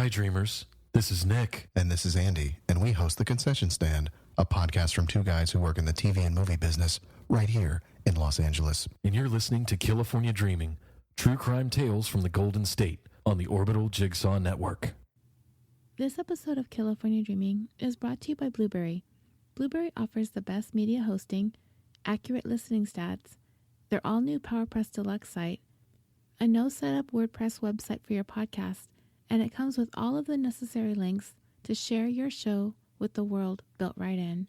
Hi, dreamers. This is Nick. And this is Andy, and we host The Concession Stand, a podcast from two guys who work in the TV and movie business right here in Los Angeles. And you're listening to Killafornia Dreaming, true crime tales from the Golden State on the Orbital Jigsaw Network. This episode of Killafornia Dreaming is brought to you by Blubrry. Blubrry offers the best media hosting, accurate listening stats, their all-new PowerPress Deluxe site, a no-setup WordPress website for your podcast, and it comes with all of the necessary links to share your show with the world built right in.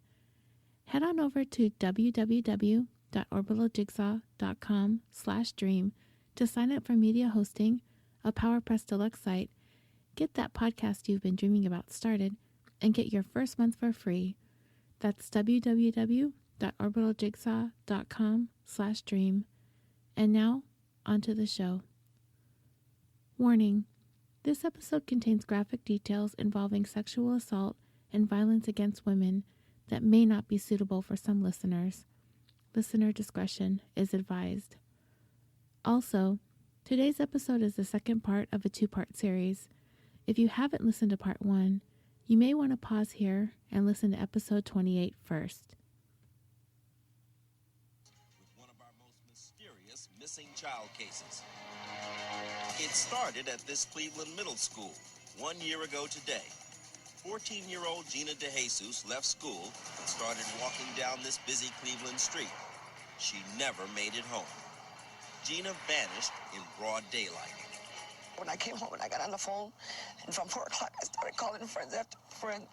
Head on over to www.orbitaljigsaw.com/dream to sign up for media hosting, a PowerPress Deluxe site, get that podcast you've been dreaming about started, and get your first month for free. That's www.orbitaljigsaw.com/dream. And now, onto the show. Warning. This episode contains graphic details involving sexual assault and violence against women that may not be suitable for some listeners. Listener discretion is advised. Also, today's episode is the second part of a two-part series. If you haven't listened to part 1, you may want to pause here and listen to episode 28 first. With one of our most mysterious missing child cases. It started at this Cleveland middle school 1 year ago today. 14-year-old Gina Dejesus left school and started walking down this busy Cleveland street. She never made it home. Gina vanished in broad daylight. When I came home and I got on the phone, and from 4 o'clock I started calling friends after friends.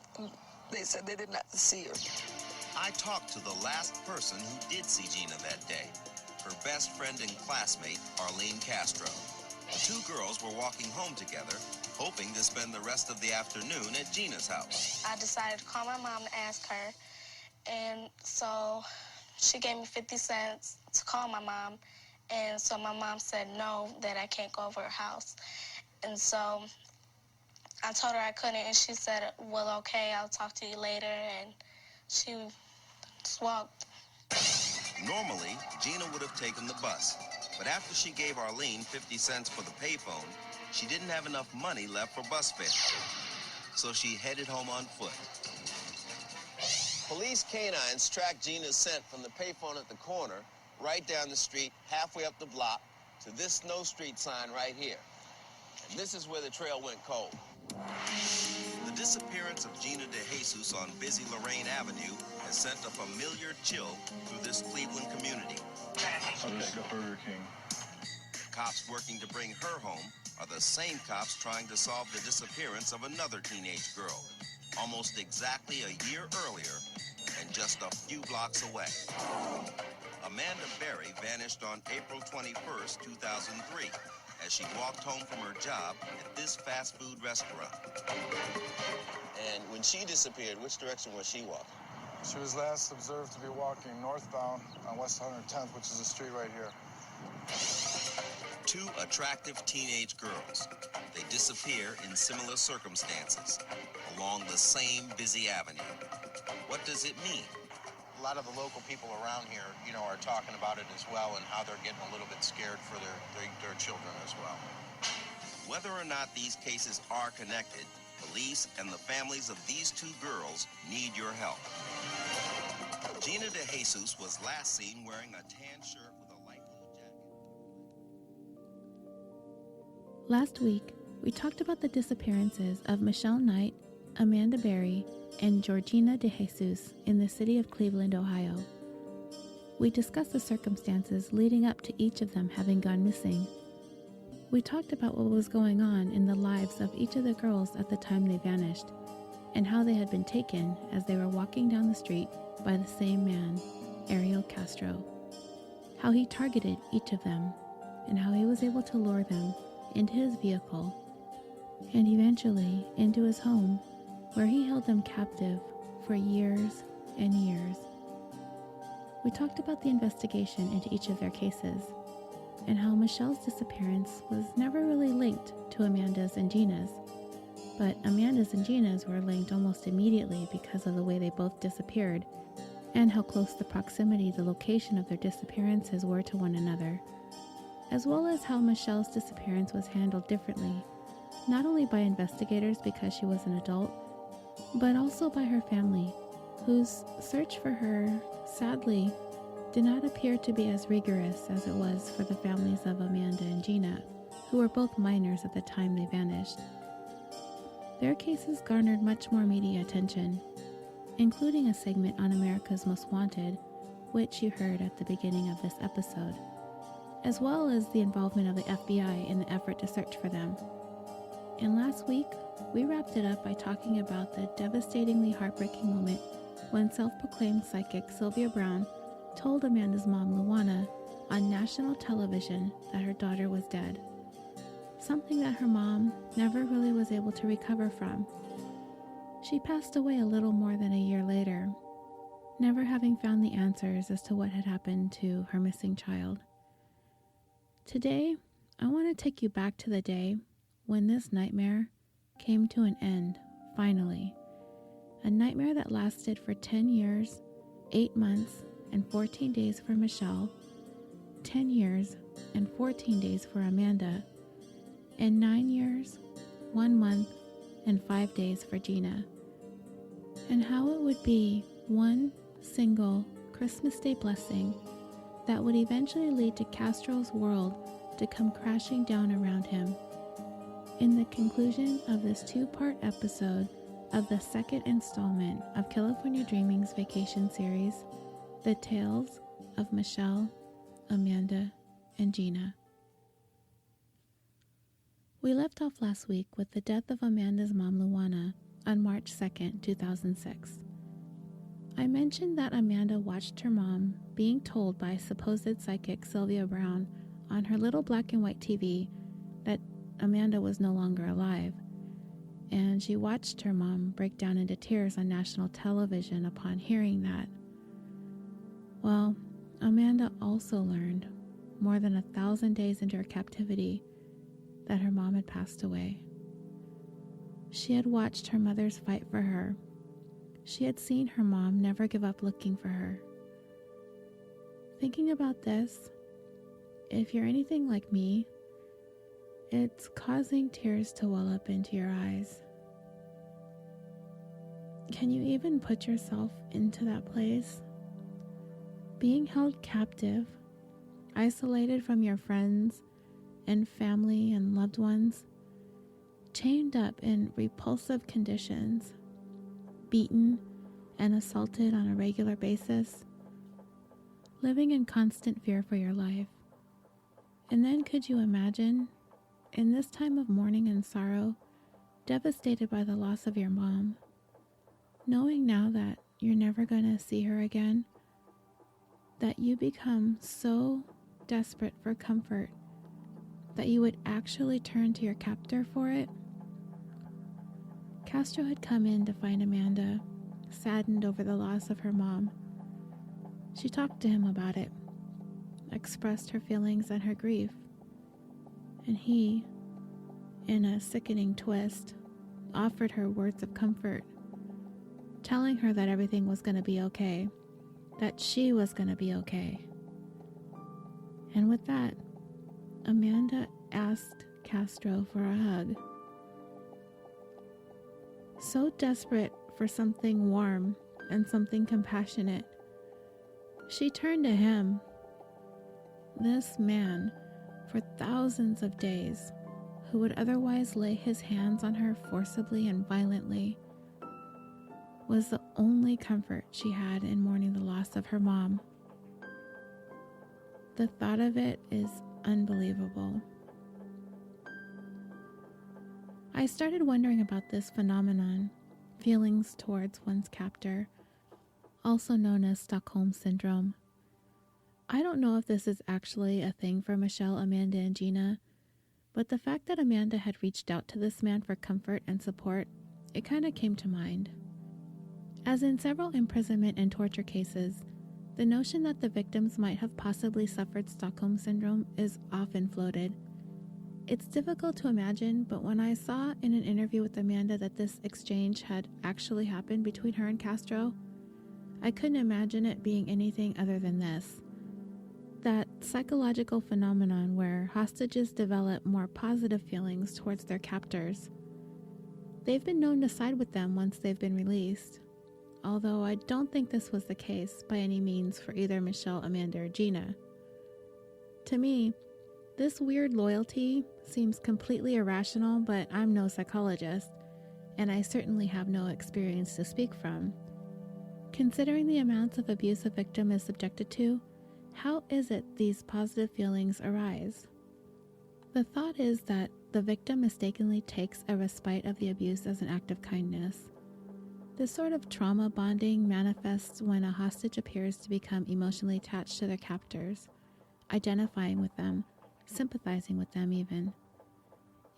They said they did not see her. I talked to the last person who did see Gina that day, her best friend and classmate, Ariel Castro. The two girls were walking home together, hoping to spend the rest of the afternoon at Gina's house. I decided to call my mom and ask her, and so she gave me 50 cents to call my mom, and so my mom said no, that I can't go over her house. And so I told her I couldn't, and she said, well, okay, I'll talk to you later, and she just walked. Normally, Gina would have taken the bus, but after she gave Arlene 50 cents for the payphone, she didn't have enough money left for bus fare. So she headed home on foot. Police canines tracked Gina's scent from the payphone at the corner, right down the street, halfway up the block, to this No Street sign right here. And this is where the trail went cold. The disappearance of Gina Dejesus on busy Lorraine Avenue has sent a familiar chill through this Cleveland community. I'll just go Burger King. The cops working to bring her home are the same cops trying to solve the disappearance of another teenage girl, almost exactly a year earlier and just a few blocks away. Amanda Berry vanished on April 21st, 2003, as she walked home from her job at this fast food restaurant. And when she disappeared, which direction was she walking? She was last observed to be walking northbound on West 110th, which is the street right here. Two attractive teenage girls. They disappear in similar circumstances, along the same busy avenue. What does it mean? A lot of the local people around here, are talking about it as well, and how they're getting a little bit scared for their children as well. Whether or not these cases are connected, police and the families of these two girls need your help. Gina Dejesus was last seen wearing a tan shirt with a light blue jacket. Last week, we talked about the disappearances of Michelle Knight, Amanda Berry, and Georgina Dejesus in the city of Cleveland, Ohio. We discussed the circumstances leading up to each of them having gone missing. We talked about what was going on in the lives of each of the girls at the time they vanished, and how they had been taken as they were walking down the street by the same man, Ariel Castro. How he targeted each of them, and how he was able to lure them into his vehicle, and eventually into his home, where he held them captive for years and years. We talked about the investigation into each of their cases, and how Michelle's disappearance was never really linked to Amanda's and Gina's, but Amanda's and Gina's were linked almost immediately because of the way they both disappeared, and how close the proximity, the location of their disappearances were to one another, as well as how Michelle's disappearance was handled differently, not only by investigators because she was an adult, but also by her family, whose search for her, sadly, did not appear to be as rigorous as it was for the families of Amanda and Gina, who were both minors at the time they vanished. Their cases garnered much more media attention, including a segment on America's Most Wanted, which you heard at the beginning of this episode, as well as the involvement of the FBI in the effort to search for them. And last week, we wrapped it up by talking about the devastatingly heartbreaking moment when self-proclaimed psychic Sylvia Brown told Amanda's mom, Luana, on national television that her daughter was dead, something that her mom never really was able to recover from. She passed away a little more than a year later, never having found the answers as to what had happened to her missing child. Today, I want to take you back to the day when this nightmare came to an end, finally. A nightmare that lasted for 10 years, 8 months, and 14 days for Michelle, 10 years and 14 days for Amanda, and 9 years, 1 month, and 5 days for Gina. And how it would be one single Christmas Day blessing that would eventually lead to Castro's world to come crashing down around him. In the conclusion of this 2-part episode of the second installment of Killafornia Dreaming's vacation series, The Tales of Michelle, Amanda, and Gina. We left off last week with the death of Amanda's mom, Luana, on March 2nd, 2006. I mentioned that Amanda watched her mom being told by supposed psychic Sylvia Brown on her little black and white TV that Amanda was no longer alive, and she watched her mom break down into tears on national television upon hearing that. Well, Amanda also learned, more than 1,000 days into her captivity, that her mom had passed away. She had watched her mothers fight for her. She had seen her mom never give up looking for her. Thinking about this, if you're anything like me, it's causing tears to well up into your eyes. Can you even put yourself into that place? Being held captive, isolated from your friends and family and loved ones, chained up in repulsive conditions, beaten and assaulted on a regular basis, living in constant fear for your life. And then could you imagine, in this time of mourning and sorrow, devastated by the loss of your mom, knowing now that you're never going to see her again, that you become so desperate for comfort that you would actually turn to your captor for it? Castro had come in to find Amanda, saddened over the loss of her mom. She talked to him about it, expressed her feelings and her grief, and he, in a sickening twist, offered her words of comfort, telling her that everything was going to be okay, that she was going to be okay. And with that, Amanda asked Castro for a hug. So desperate for something warm and something compassionate, she turned to him. This man, for thousands of days, who would otherwise lay his hands on her forcibly and violently, was the only comfort she had in mourning the loss of her mom. The thought of it is unbelievable. I started wondering about this phenomenon, feelings towards one's captor, also known as Stockholm Syndrome. I don't know if this is actually a thing for Michelle, Amanda, and Gina, but the fact that Amanda had reached out to this man for comfort and support, it kind of came to mind. As in several imprisonment and torture cases, the notion that the victims might have possibly suffered Stockholm Syndrome is often floated. It's difficult to imagine, but when I saw in an interview with Amanda that this exchange had actually happened between her and Castro, I couldn't imagine it being anything other than this. That psychological phenomenon where hostages develop more positive feelings towards their captors. They've been known to side with them once they've been released, although I don't think this was the case by any means for either Michelle, Amanda, or Gina. To me, this weird loyalty seems completely irrational, but I'm no psychologist, and I certainly have no experience to speak from. Considering the amounts of abuse a victim is subjected to, how is it these positive feelings arise? The thought is that the victim mistakenly takes a respite of the abuse as an act of kindness. This sort of trauma bonding manifests when a hostage appears to become emotionally attached to their captors, identifying with them, sympathizing with them even.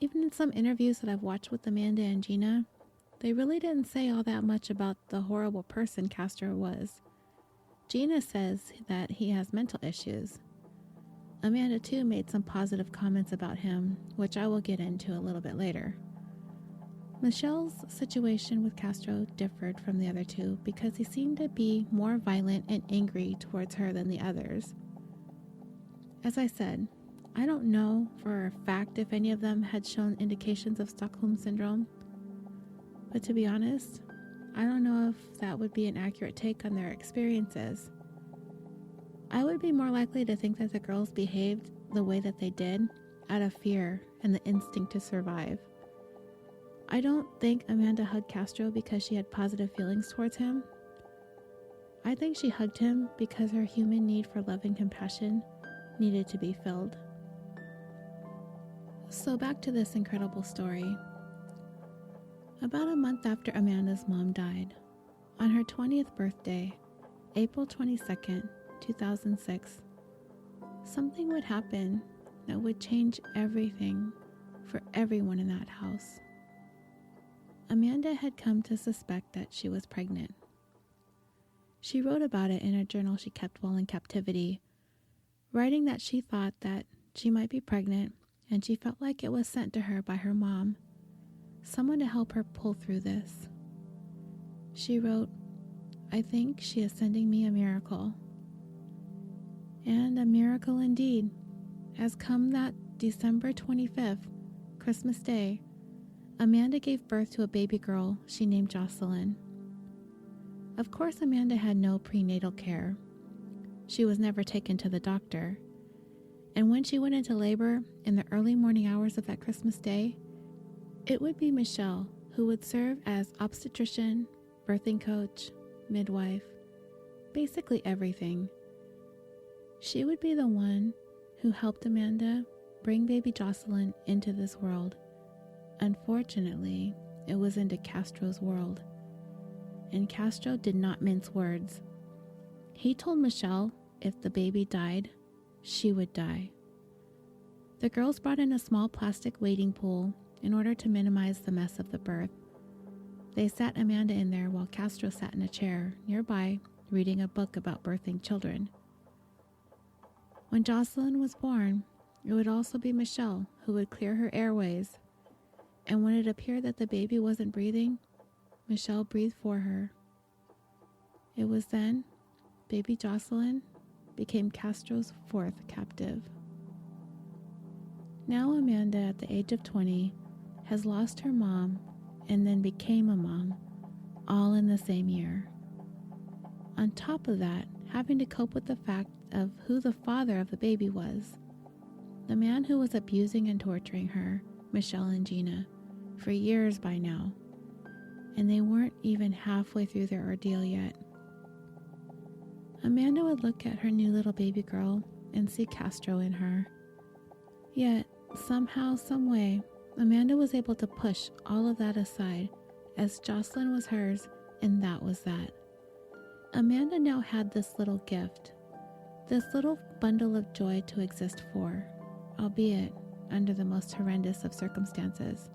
Even in some interviews that I've watched with Amanda and Gina, they really didn't say all that much about the horrible person Castro was. Gina says that he has mental issues. Amanda too made some positive comments about him, which I will get into a little bit later. Michelle's situation with Castro differed from the other two because he seemed to be more violent and angry towards her than the others. As I said, I don't know for a fact if any of them had shown indications of Stockholm Syndrome, but to be honest, I don't know if that would be an accurate take on their experiences. I would be more likely to think that the girls behaved the way that they did out of fear and the instinct to survive. I don't think Amanda hugged Castro because she had positive feelings towards him. I think she hugged him because her human need for love and compassion needed to be filled. So back to this incredible story. About a month after Amanda's mom died, on her 20th birthday, April 22nd, 2006, something would happen that would change everything for everyone in that house. Amanda had come to suspect that she was pregnant. She wrote about it in a journal she kept while in captivity, writing that she thought that she might be pregnant and she felt like it was sent to her by her mom, someone to help her pull through this. She wrote, "I think she is sending me a miracle." And a miracle indeed has come that December 25th, Christmas Day. Amanda gave birth to a baby girl she named Jocelyn. Of course, Amanda had no prenatal care. She was never taken to the doctor. And when she went into labor in the early morning hours of that Christmas Day, it would be Michelle who would serve as obstetrician, birthing coach, midwife, basically everything. She would be the one who helped Amanda bring baby Jocelyn into this world. Unfortunately, it was into Castro's world. And Castro did not mince words. He told Michelle if the baby died, she would die. The girls brought in a small plastic wading pool in order to minimize the mess of the birth. They sat Amanda in there while Castro sat in a chair nearby reading a book about birthing children. When Jocelyn was born, it would also be Michelle who would clear her airways, and when it appeared that the baby wasn't breathing, Michelle breathed for her. It was then baby Jocelyn became Castro's fourth captive. Now Amanda, at the age of 20, has lost her mom and then became a mom, all in the same year. On top of that, having to cope with the fact of who the father of the baby was. The man who was abusing and torturing her, Michelle and Gina, for years by now. And they weren't even halfway through their ordeal yet. Amanda would look at her new little baby girl and see Castro in her. Yet, somehow, someway, Amanda was able to push all of that aside, as Jocelyn was hers and that was that. Amanda now had this little gift, this little bundle of joy to exist for, albeit under the most horrendous of circumstances.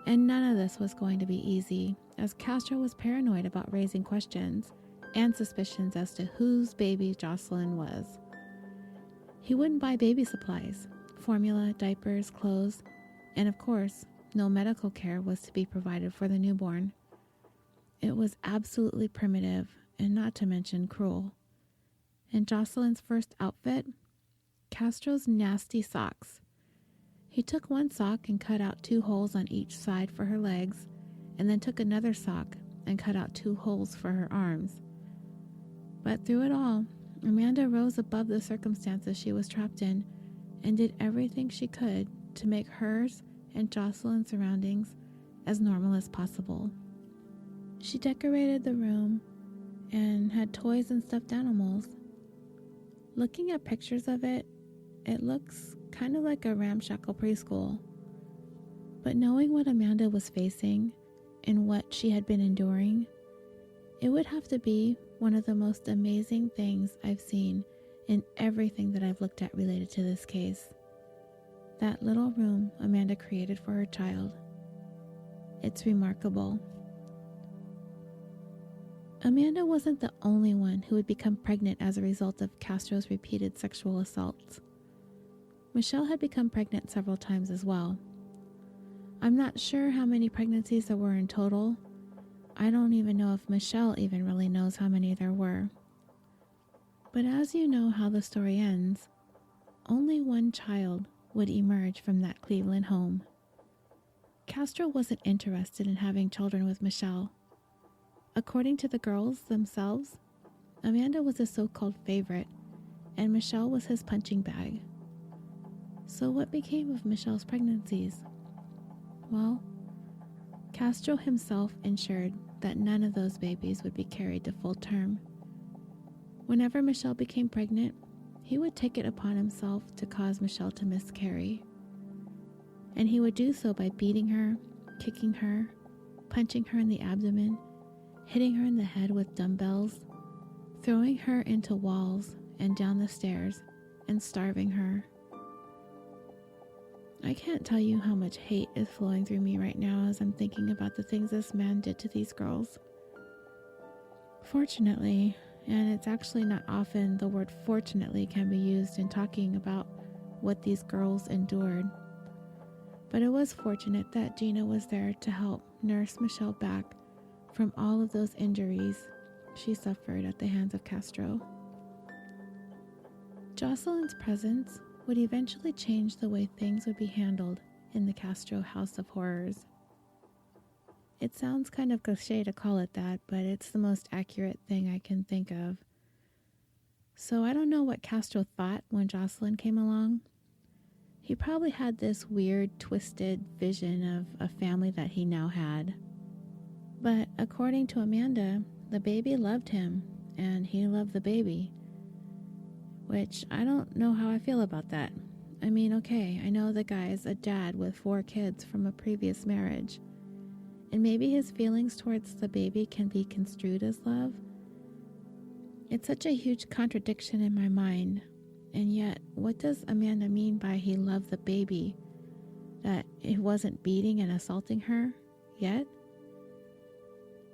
And none of this was going to be easy, as Castro was paranoid about raising questions and suspicions as to whose baby Jocelyn was. He wouldn't buy baby supplies, formula, diapers, clothes, and of course, no medical care was to be provided for the newborn. It was absolutely primitive, and not to mention cruel. And Jocelyn's first outfit Castro's nasty socks. He took one sock and cut out 2 holes on each side for her legs, and then took another sock and cut out 2 holes for her arms. But through it all, Amanda rose above the circumstances she was trapped in and did everything she could to make hers and Jocelyn's surroundings as normal as possible. She decorated the room and had toys and stuffed animals. Looking at pictures of it, it looks kind of like a ramshackle preschool. But knowing what Amanda was facing and what she had been enduring, it would have to be one of the most amazing things I've seen in everything that I've looked at related to this case. That little room Amanda created for her child. It's remarkable. Amanda wasn't the only one who would become pregnant as a result of Castro's repeated sexual assaults. Michelle had become pregnant several times as well. I'm not sure how many pregnancies there were in total. I don't even know if Michelle even really knows how many there were. But as you know how the story ends, only one child would emerge from that Cleveland home. Castro wasn't interested in having children with Michelle. According to the girls themselves, Amanda was a so-called favorite, and Michelle was his punching bag. So what became of Michelle's pregnancies? Well, Castro himself ensured that none of those babies would be carried to full term. Whenever Michelle became pregnant, he would take it upon himself to cause Michelle to miscarry. And he would do so by beating her, kicking her, punching her in the abdomen, hitting her in the head with dumbbells, throwing her into walls and down the stairs, and starving her. I can't tell you how much hate is flowing through me right now as I'm thinking about the things this man did to these girls. Fortunately, and it's actually not often the word fortunately can be used in talking about what these girls endured, but it was fortunate that Gina was there to help nurse Michelle back from all of those injuries she suffered at the hands of Castro. Jocelyn's presence would eventually change the way things would be handled in the Castro House of Horrors. It sounds kind of cliche to call it that, but it's the most accurate thing I can think of. So I don't know what Castro thought when Jocelyn came along. He probably had this weird, twisted vision of a family that he now had. But according to Amanda, the baby loved him, and he loved the baby. Which, I don't know how I feel about that. I mean, okay, I know the guy's a dad with 4 kids from a previous marriage. And maybe his feelings towards the baby can be construed as love. It's such a huge contradiction in my mind. And yet, what does Amanda mean by he loved the baby? That he wasn't beating and assaulting her yet?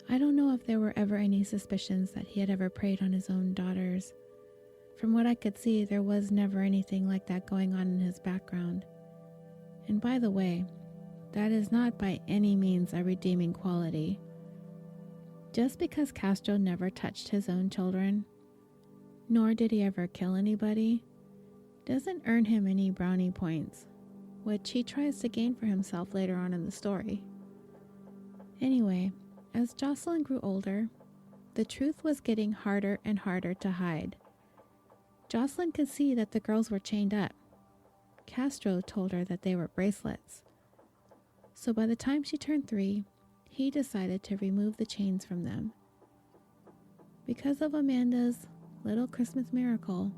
I don't know if there were ever any suspicions that he had ever preyed on his own daughters. From what I could see, there was never anything like that going on in his background. And by the way, that is not by any means a redeeming quality. Just because Castro never touched his own children, nor did he ever kill anybody, doesn't earn him any brownie points, which he tries to gain for himself later on in the story. Anyway, as Jocelyn grew older, the truth was getting harder and harder to hide. Jocelyn could see that the girls were chained up. Castro told her that they were bracelets. So by the time she turned 3, he decided to remove the chains from them. Because of Amanda's little Christmas miracle,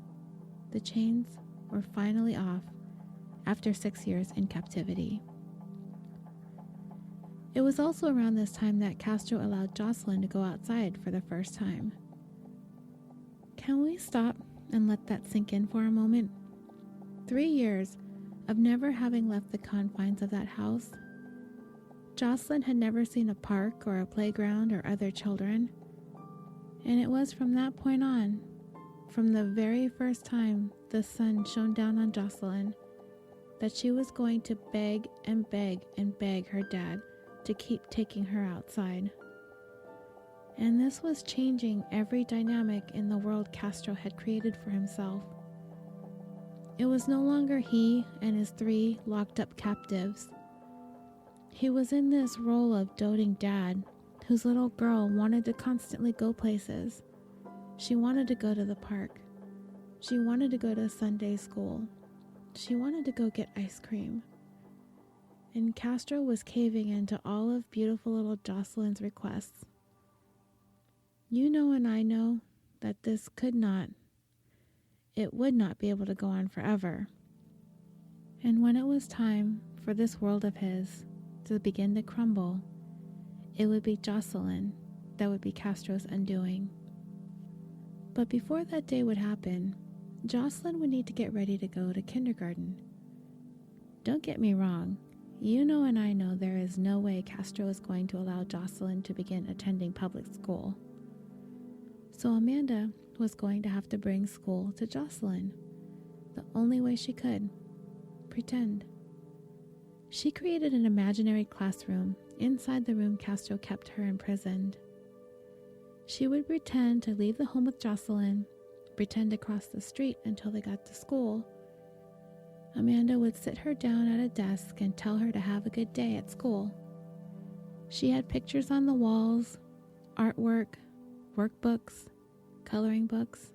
the chains were finally off after 6 years in captivity. It was also around this time that Castro allowed Jocelyn to go outside for the first time. Can we stop and let that sink in for a moment? 3 years of never having left the confines of that house. Jocelyn had never seen a park or a playground or other children. And it was from that point on, from the very first time the sun shone down on Jocelyn, that she was going to beg and beg and beg her dad to keep taking her outside. And this was changing every dynamic in the world Castro had created for himself. It was no longer he and his 3 locked up captives. He was in this role of doting dad whose little girl wanted to constantly go places. She wanted to go to the park. She wanted to go to Sunday school. She wanted to go get ice cream. And Castro was caving into all of beautiful little Jocelyn's requests. You know and I know that this would not be able to go on forever. And when it was time for this world of his to begin to crumble, it would be Jocelyn that would be Castro's undoing. But before that day would happen, Jocelyn would need to get ready to go to kindergarten. Don't get me wrong, you know and I know there is no way Castro is going to allow Jocelyn to begin attending public school. So Amanda was going to have to bring school to Jocelyn. The only way she could. Pretend. She created an imaginary classroom inside the room Castro kept her imprisoned. She would pretend to leave the home with Jocelyn, pretend to cross the street until they got to school. Amanda would sit her down at a desk and tell her to have a good day at school. She had pictures on the walls, artwork, workbooks, coloring books.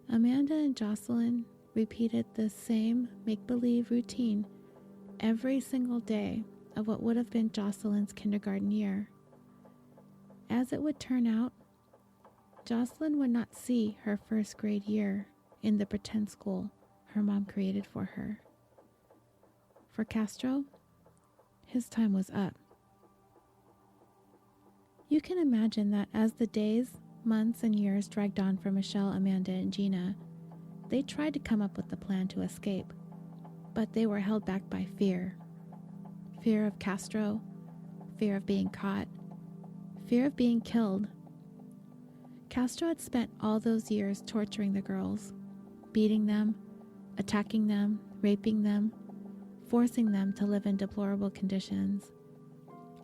Amanda and Jocelyn repeated the same make-believe routine every single day of what would have been Jocelyn's kindergarten year. As it would turn out, Jocelyn would not see her first grade year in the pretend school her mom created for her. For Castro, his time was up. You can imagine that as the days, months, and years dragged on for Michelle, Amanda, and Gina, they tried to come up with a plan to escape, but they were held back by fear. Fear of Castro, fear of being caught, fear of being killed. Castro had spent all those years torturing the girls, beating them, attacking them, raping them, forcing them to live in deplorable conditions,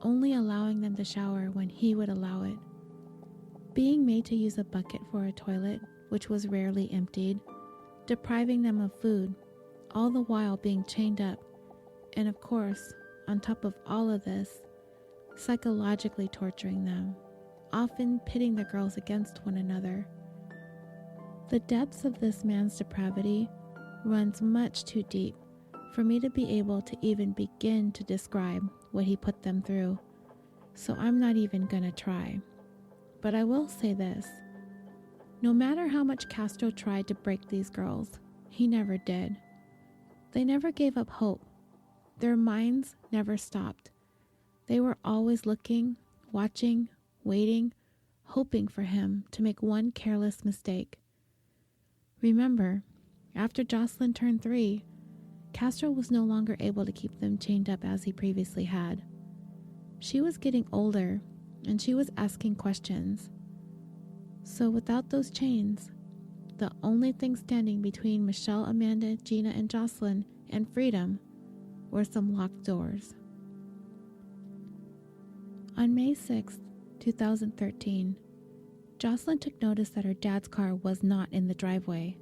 only allowing them to shower when he would allow it, being made to use a bucket for a toilet, which was rarely emptied, depriving them of food, all the while being chained up, and of course, on top of all of this, psychologically torturing them, often pitting the girls against one another. The depths of this man's depravity runs much too deep for me to be able to even begin to describe what he put them through, so I'm not even gonna try. But I will say this. No matter how much Castro tried to break these girls, he never did. They never gave up hope. Their minds never stopped. They were always looking, watching, waiting, hoping for him to make one careless mistake. Remember, after Jocelyn turned 3, Castro was no longer able to keep them chained up as he previously had. She was getting older, and she was asking questions. So without those chains, the only thing standing between Michelle, Amanda, Gina, and Jocelyn and freedom were some locked doors. On May 6, 2013, Jocelyn took notice that her dad's car was not in the driveway.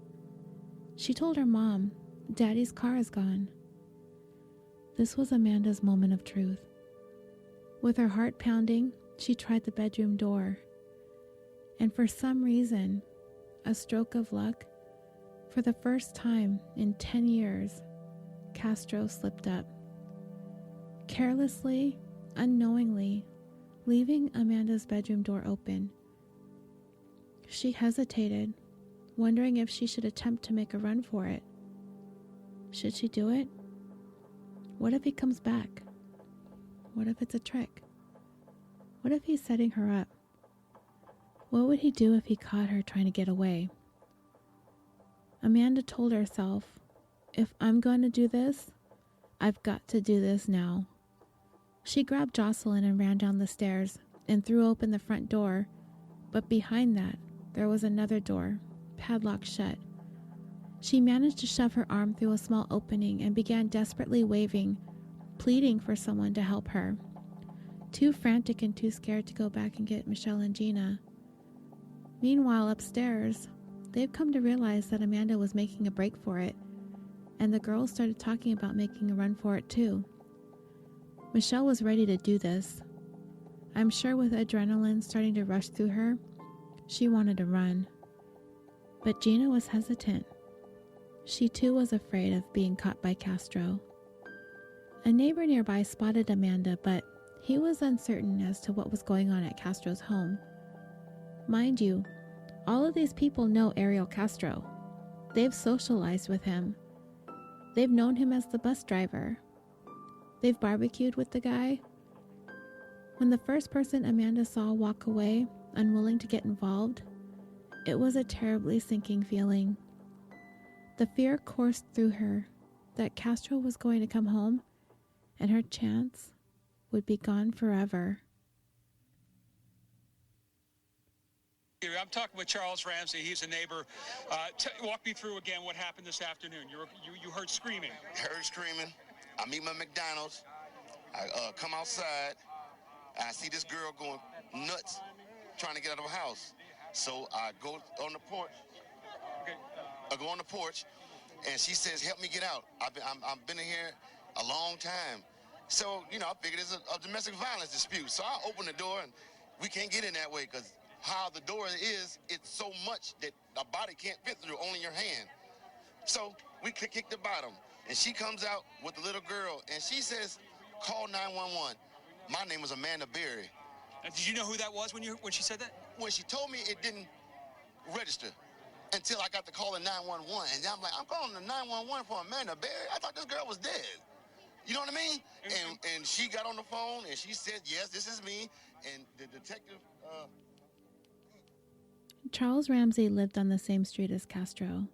She told her mom, "Daddy's car is gone." This was Amanda's moment of truth. With her heart pounding, she tried the bedroom door. And for some reason, a stroke of luck, for the first time in 10 years, Castro slipped up. Carelessly, unknowingly, leaving Amanda's bedroom door open. She hesitated, wondering if she should attempt to make a run for it. Should she do it? What if he comes back? What if it's a trick? What if he's setting her up? What would he do if he caught her trying to get away? Amanda told herself, if I'm going to do this, I've got to do this now. She grabbed Jocelyn and ran down the stairs and threw open the front door, but behind that, there was another door, padlocked shut. She managed to shove her arm through a small opening and began desperately waving, pleading for someone to help her. Too frantic and too scared to go back and get Michelle and Gina. Meanwhile, upstairs, they've come to realize that Amanda was making a break for it, and the girls started talking about making a run for it too. Michelle was ready to do this. I'm sure with adrenaline starting to rush through her, she wanted to run. But Gina was hesitant. She too was afraid of being caught by Castro. A neighbor nearby spotted Amanda, but he was uncertain as to what was going on at Castro's home. Mind you, all of these people know Ariel Castro. They've socialized with him. They've known him as the bus driver. They've barbecued with the guy. When the first person Amanda saw walk away, unwilling to get involved, it was a terribly sinking feeling. The fear coursed through her that Castro was going to come home and her chance would be gone forever. I'm talking with Charles Ramsey. He's a neighbor. Walk me through again what happened this afternoon. You heard screaming. Heard screaming. I meet my McDonald's. I come outside. I see this girl going nuts, trying to get out of her house. So I go on the porch. Okay. I go on the porch, and she says, "Help me get out. I've been in here a long time." So I figured it's a domestic violence dispute. So I open the door, and we can't get in that way because how the door is, it's so much that a body can't fit through, only your hand. So we kick the bottom, and she comes out with the little girl, and she says, "Call 911. My name is Amanda Berry." Did you know who that was when she said that? When she told me, it didn't register until I got the call in 911, and I'm like, I'm calling the 911 for Amanda Berry? I thought this girl was dead. You know what I mean? And she got on the phone, and she said, "Yes, this is me." And the detective... Charles Ramsey lived on the same street as Castro.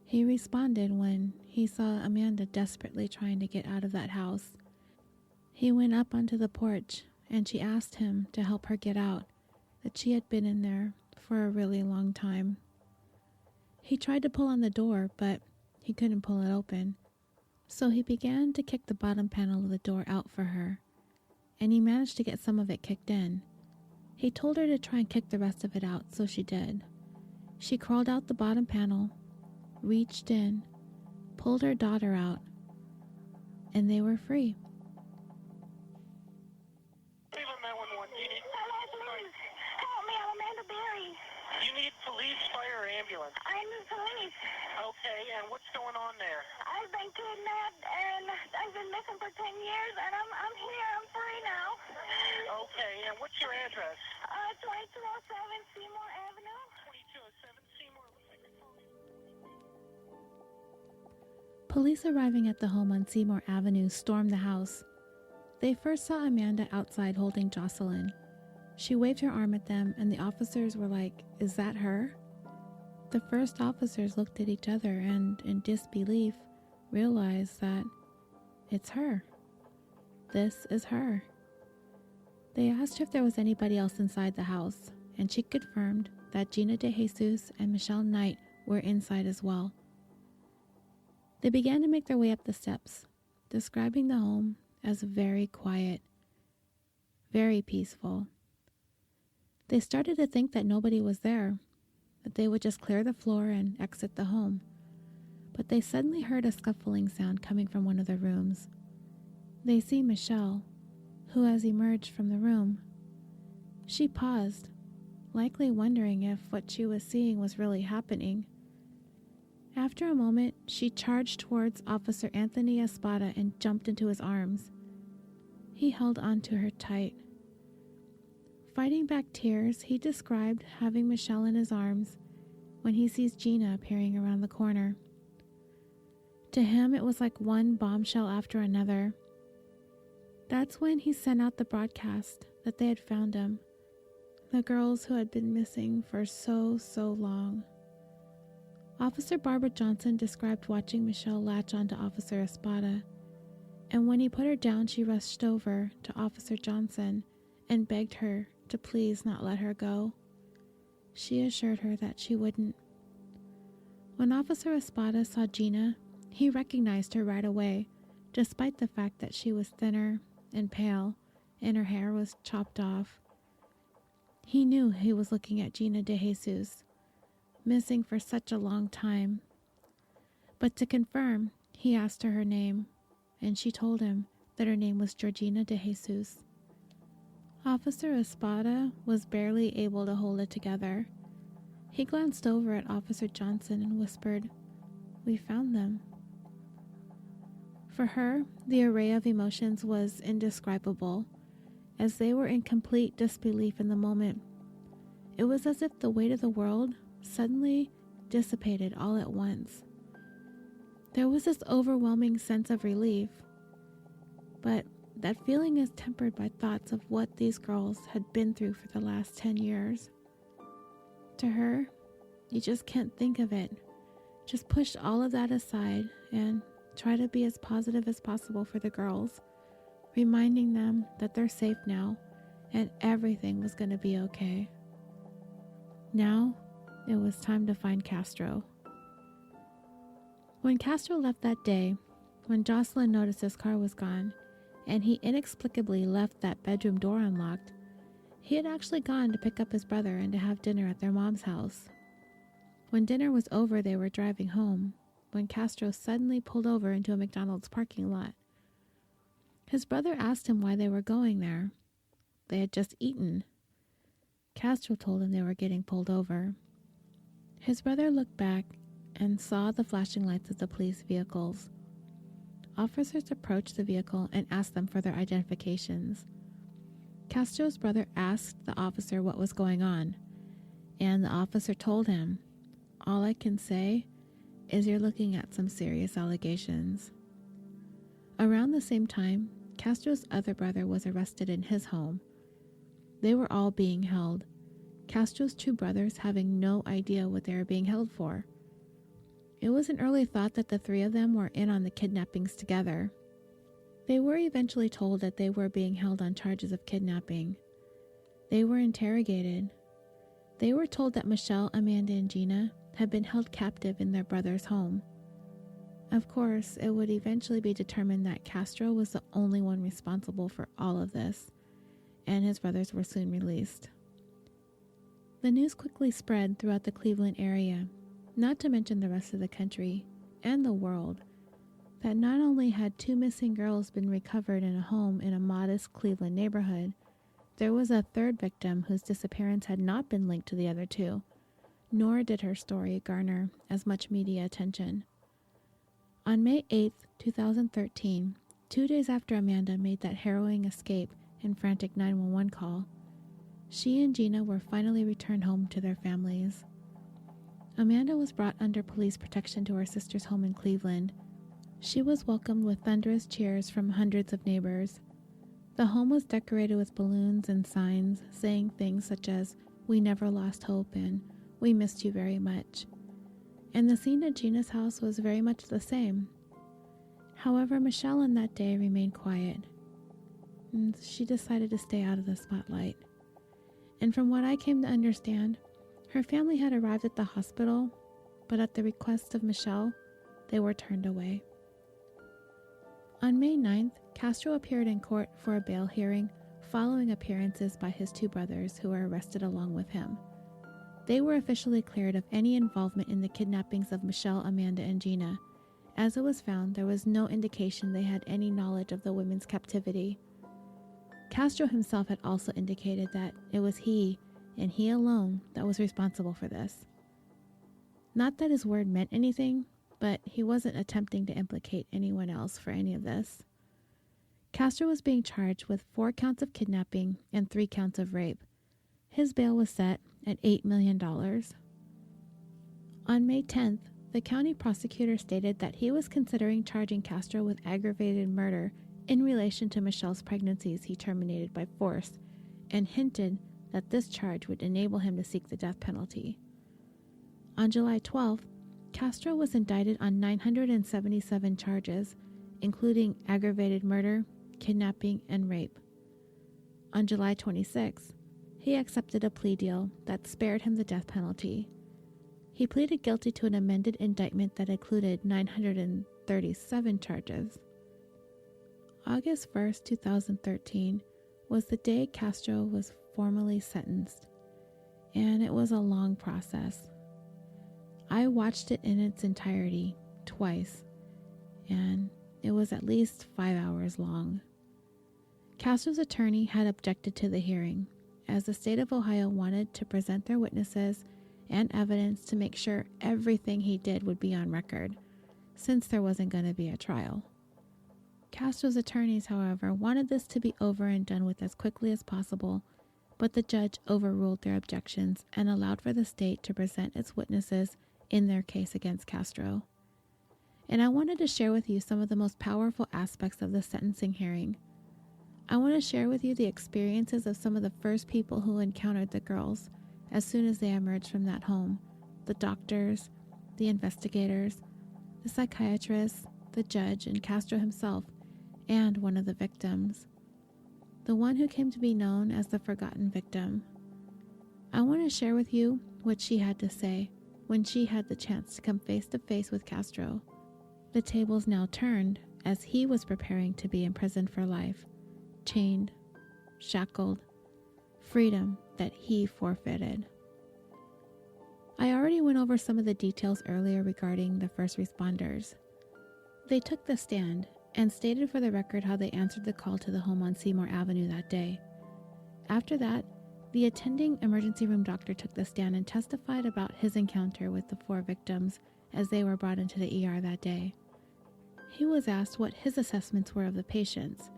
He responded when he saw Amanda desperately trying to get out of that house. He went up onto the porch, and she asked him to help her get out, that she had been in there for a really long time. He tried to pull on the door, but he couldn't pull it open. So he began to kick the bottom panel of the door out for her, and he managed to get some of it kicked in. He told her to try and kick the rest of it out, so she did. She crawled out the bottom panel, reached in, pulled her daughter out, and they were free. Cleveland 911, you need... Hello, please. Help me, I'm Amanda Berry. You need police, fire, or ambulance. I need police. Okay, and what's going on there? I've been kidnapped, and I've been missing for 10 years, and I'm here. I'm free now. Okay, and what's your address? 2207 Seymour Avenue. 2207 Seymour. Police arriving at the home on Seymour Avenue stormed the house. They first saw Amanda outside holding Jocelyn. She waved her arm at them, and the officers were like, "Is that her?" The first officers looked at each other and, in disbelief, realized that it's her. This is her. They asked her if there was anybody else inside the house, and she confirmed that Gina Dejesus and Michelle Knight were inside as well. They began to make their way up the steps, describing the home as very quiet, very peaceful. They started to think that nobody was there, that they would just clear the floor and exit the home. But they suddenly heard a scuffling sound coming from one of the rooms. They see Michelle, who has emerged from the room. She paused, likely wondering if what she was seeing was really happening. After a moment, she charged towards Officer Anthony Espada and jumped into his arms. He held onto her tight. Fighting back tears, he described having Michelle in his arms when he sees Gina appearing around the corner. To him, it was like one bombshell after another. That's when he sent out the broadcast that they had found him, the girls who had been missing for so long. Officer Barbara Johnson described watching Michelle latch onto Officer Espada, and when he put her down, she rushed over to Officer Johnson and begged her to please not let her go. She assured her that she wouldn't. When Officer Espada saw Gina, he recognized her right away, despite the fact that she was thinner and pale and her hair was chopped off. He knew he was looking at Gina Dejesus, missing for such a long time. But to confirm, he asked her name, and she told him that her name was Gina Dejesus. Officer Espada was barely able to hold it together. He glanced over at Officer Johnson and whispered, "We found them." For her, the array of emotions was indescribable, as they were in complete disbelief in the moment. It was as if the weight of the world suddenly dissipated all at once. There was this overwhelming sense of relief, but that feeling is tempered by thoughts of what these girls had been through for the last 10 years. To her, you just can't think of it. Just push all of that aside and try to be as positive as possible for the girls, reminding them that they're safe now and everything was going to be okay. Now, it was time to find Castro. When Castro left that day, when Jocelyn noticed his car was gone, and he inexplicably left that bedroom door unlocked, he had actually gone to pick up his brother and to have dinner at their mom's house. When dinner was over, they were driving home, when Castro suddenly pulled over into a McDonald's parking lot. His brother asked him why they were going there. They had just eaten. Castro told him they were getting pulled over. His brother looked back and saw the flashing lights of the police vehicles. Officers approached the vehicle and asked them for their identifications. Castro's brother asked the officer what was going on, and the officer told him, "All I can say is you're looking at some serious allegations." Around the same time, Castro's other brother was arrested in his home. They were all being held, Castro's two brothers having no idea what they were being held for. It was an early thought that the three of them were in on the kidnappings together. They were eventually told that they were being held on charges of kidnapping. They were interrogated. They were told that Michelle, Amanda, and Gina had been held captive in their brother's home. Of course, it would eventually be determined that Castro was the only one responsible for all of this, and his brothers were soon released. The news quickly spread throughout the Cleveland area, not to mention the rest of the country and the world, that not only had two missing girls been recovered in a home in a modest Cleveland neighborhood, there was a third victim whose disappearance had not been linked to the other two, nor did her story garner as much media attention. On May 8, 2013, 2 days after Amanda made that harrowing escape and frantic 911 call, she and Gina were finally returned home to their families. Amanda was brought under police protection to her sister's home in Cleveland. She was welcomed with thunderous cheers from hundreds of neighbors. The home was decorated with balloons and signs saying things such as, "We never lost hope," and "We missed you very much." And the scene at Gina's house was very much the same. However, Michelle on that day remained quiet, and she decided to stay out of the spotlight. And from what I came to understand, her family had arrived at the hospital, but at the request of Michelle, they were turned away. On May 9th, Castro appeared in court for a bail hearing following appearances by his two brothers who were arrested along with him. They were officially cleared of any involvement in the kidnappings of Michelle, Amanda, and Gina. As it was found, there was no indication they had any knowledge of the women's captivity. Castro himself had also indicated that it was he, and he alone, that was responsible for this. Not that his word meant anything, but he wasn't attempting to implicate anyone else for any of this. Castro was being charged with 4 counts of kidnapping and 3 counts of rape. His bail was set at $8 million. On May 10th, the county prosecutor stated that he was considering charging Castro with aggravated murder in relation to Michelle's pregnancies he terminated by force, and hinted that this charge would enable him to seek the death penalty. On July 12th, Castro was indicted on 977 charges, including aggravated murder, kidnapping, and rape. On July 26th, he accepted a plea deal that spared him the death penalty. He pleaded guilty to an amended indictment that included 937 charges. August 1st, 2013 was the day Castro was formally sentenced, and it was a long process. I watched it in its entirety, twice, and it was at least 5 hours long. Castro's attorney had objected to the hearing, as the state of Ohio wanted to present their witnesses and evidence to make sure everything he did would be on record, since there wasn't going to be a trial. Castro's attorneys, however, wanted this to be over and done with as quickly as possible, but the judge overruled their objections and allowed for the state to present its witnesses in their case against Castro. And I wanted to share with you some of the most powerful aspects of the sentencing hearing. I want to share with you the experiences of some of the first people who encountered the girls as soon as they emerged from that home: the doctors, the investigators, the psychiatrists, the judge, and Castro himself, and one of the victims, the one who came to be known as the forgotten victim. I want to share with you what she had to say when she had the chance to come face to face with Castro. The tables now turned as he was preparing to be imprisoned for life, chained, shackled, freedom that he forfeited. I already went over some of the details earlier regarding the first responders. They took the stand and stated for the record how they answered the call to the home on Seymour Avenue that day. After that, the attending emergency room doctor took the stand and testified about his encounter with the 4 victims as they were brought into the ER that day. He was asked what his assessments were of the patients.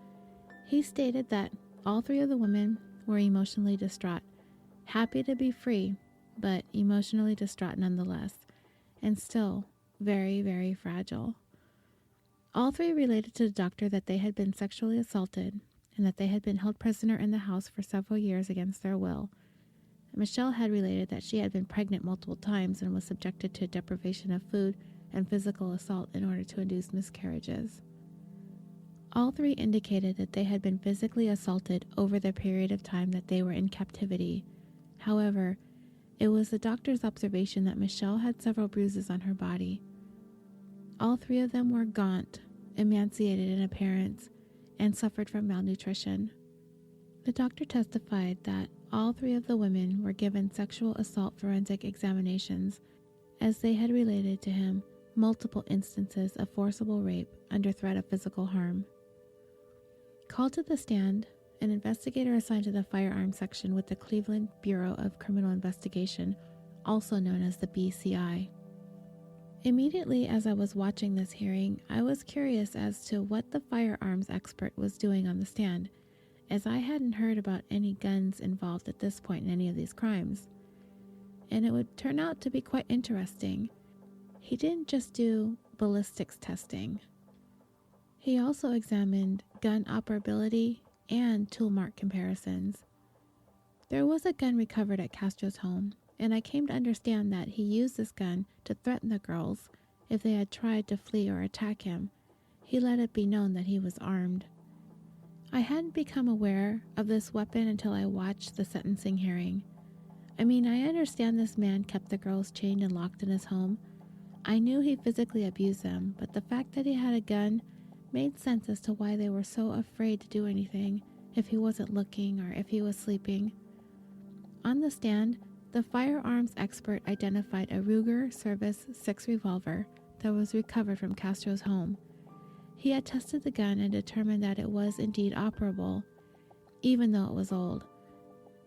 He stated that all 3 of the women were emotionally distraught, happy to be free, but emotionally distraught nonetheless, and still very, very fragile. All 3 related to the doctor that they had been sexually assaulted and that they had been held prisoner in the house for several years against their will. Michelle had related that she had been pregnant multiple times and was subjected to deprivation of food and physical assault in order to induce miscarriages. All 3 indicated that they had been physically assaulted over the period of time that they were in captivity. However, it was the doctor's observation that Michelle had several bruises on her body. All 3 of them were gaunt, emaciated in appearance, and suffered from malnutrition. The doctor testified that all 3 of the women were given sexual assault forensic examinations, as they had related to him multiple instances of forcible rape under threat of physical harm. Called to the stand, an investigator assigned to the firearms section with the Cleveland Bureau of Criminal Investigation, also known as the BCI. Immediately as I was watching this hearing, I was curious as to what the firearms expert was doing on the stand, as I hadn't heard about any guns involved at this point in any of these crimes. And it would turn out to be quite interesting. He didn't just do ballistics testing. He also examined gun operability and tool mark comparisons. There was a gun recovered at Castro's home, and I came to understand that he used this gun to threaten the girls if they had tried to flee or attack him. He let it be known that he was armed. I hadn't become aware of this weapon until I watched the sentencing hearing. I mean, I understand this man kept the girls chained and locked in his home. I knew he physically abused them, but the fact that he had a gun made sense as to why they were so afraid to do anything if he wasn't looking or if he was sleeping. On the stand, the firearms expert identified a Ruger Service 6 revolver that was recovered from Castro's home. He had tested the gun and determined that it was indeed operable, even though it was old.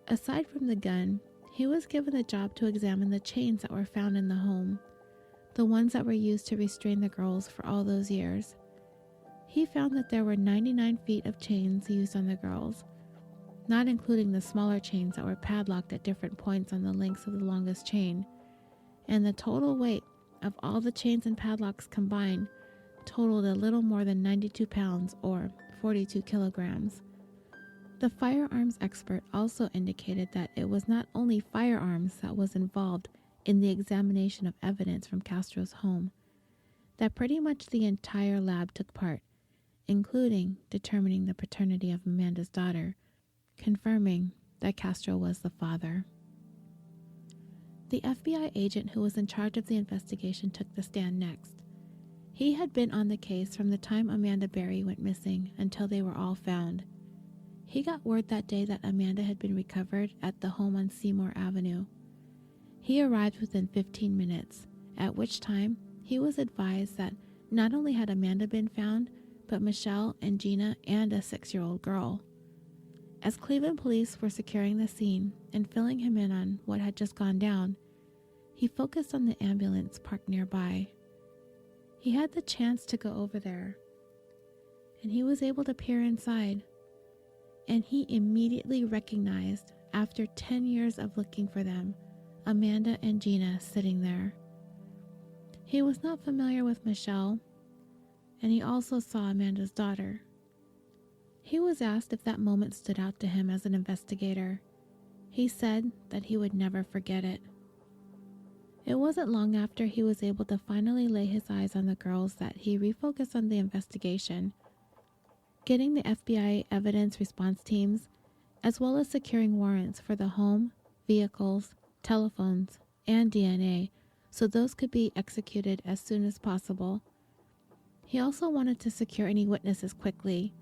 Aside from the gun, he was given the job to examine the chains that were found in the home, the ones that were used to restrain the girls for all those years. He found that there were 99 feet of chains used on the girls, not including the smaller chains that were padlocked at different points on the lengths of the longest chain, and the total weight of all the chains and padlocks combined totaled a little more than 92 pounds or 42 kilograms. The firearms expert also indicated that it was not only firearms that was involved in the examination of evidence from Castro's home, that pretty much the entire lab took part, including determining the paternity of Amanda's daughter, confirming that Castro was the father. The FBI agent who was in charge of the investigation took the stand next. He had been on the case from the time Amanda Berry went missing until they were all found. He got word that day that Amanda had been recovered at the home on Seymour Avenue. He arrived within 15 minutes, at which time he was advised that not only had Amanda been found, but Michelle and Gina and a 6-year-old girl. As Cleveland police were securing the scene and filling him in on what had just gone down, he focused on the ambulance parked nearby. He had the chance to go over there, and he was able to peer inside, and he immediately recognized, after 10 years of looking for them, Amanda and Gina sitting there. He was not familiar with Michelle, and he also saw Amanda's daughter. He was asked if that moment stood out to him as an investigator. He said that he would never forget it. It wasn't long after he was able to finally lay his eyes on the girls that he refocused on the investigation, getting the FBI evidence response teams, as well as securing warrants for the home, vehicles, telephones, and DNA, so those could be executed as soon as possible. He also wanted to secure any witnesses quickly.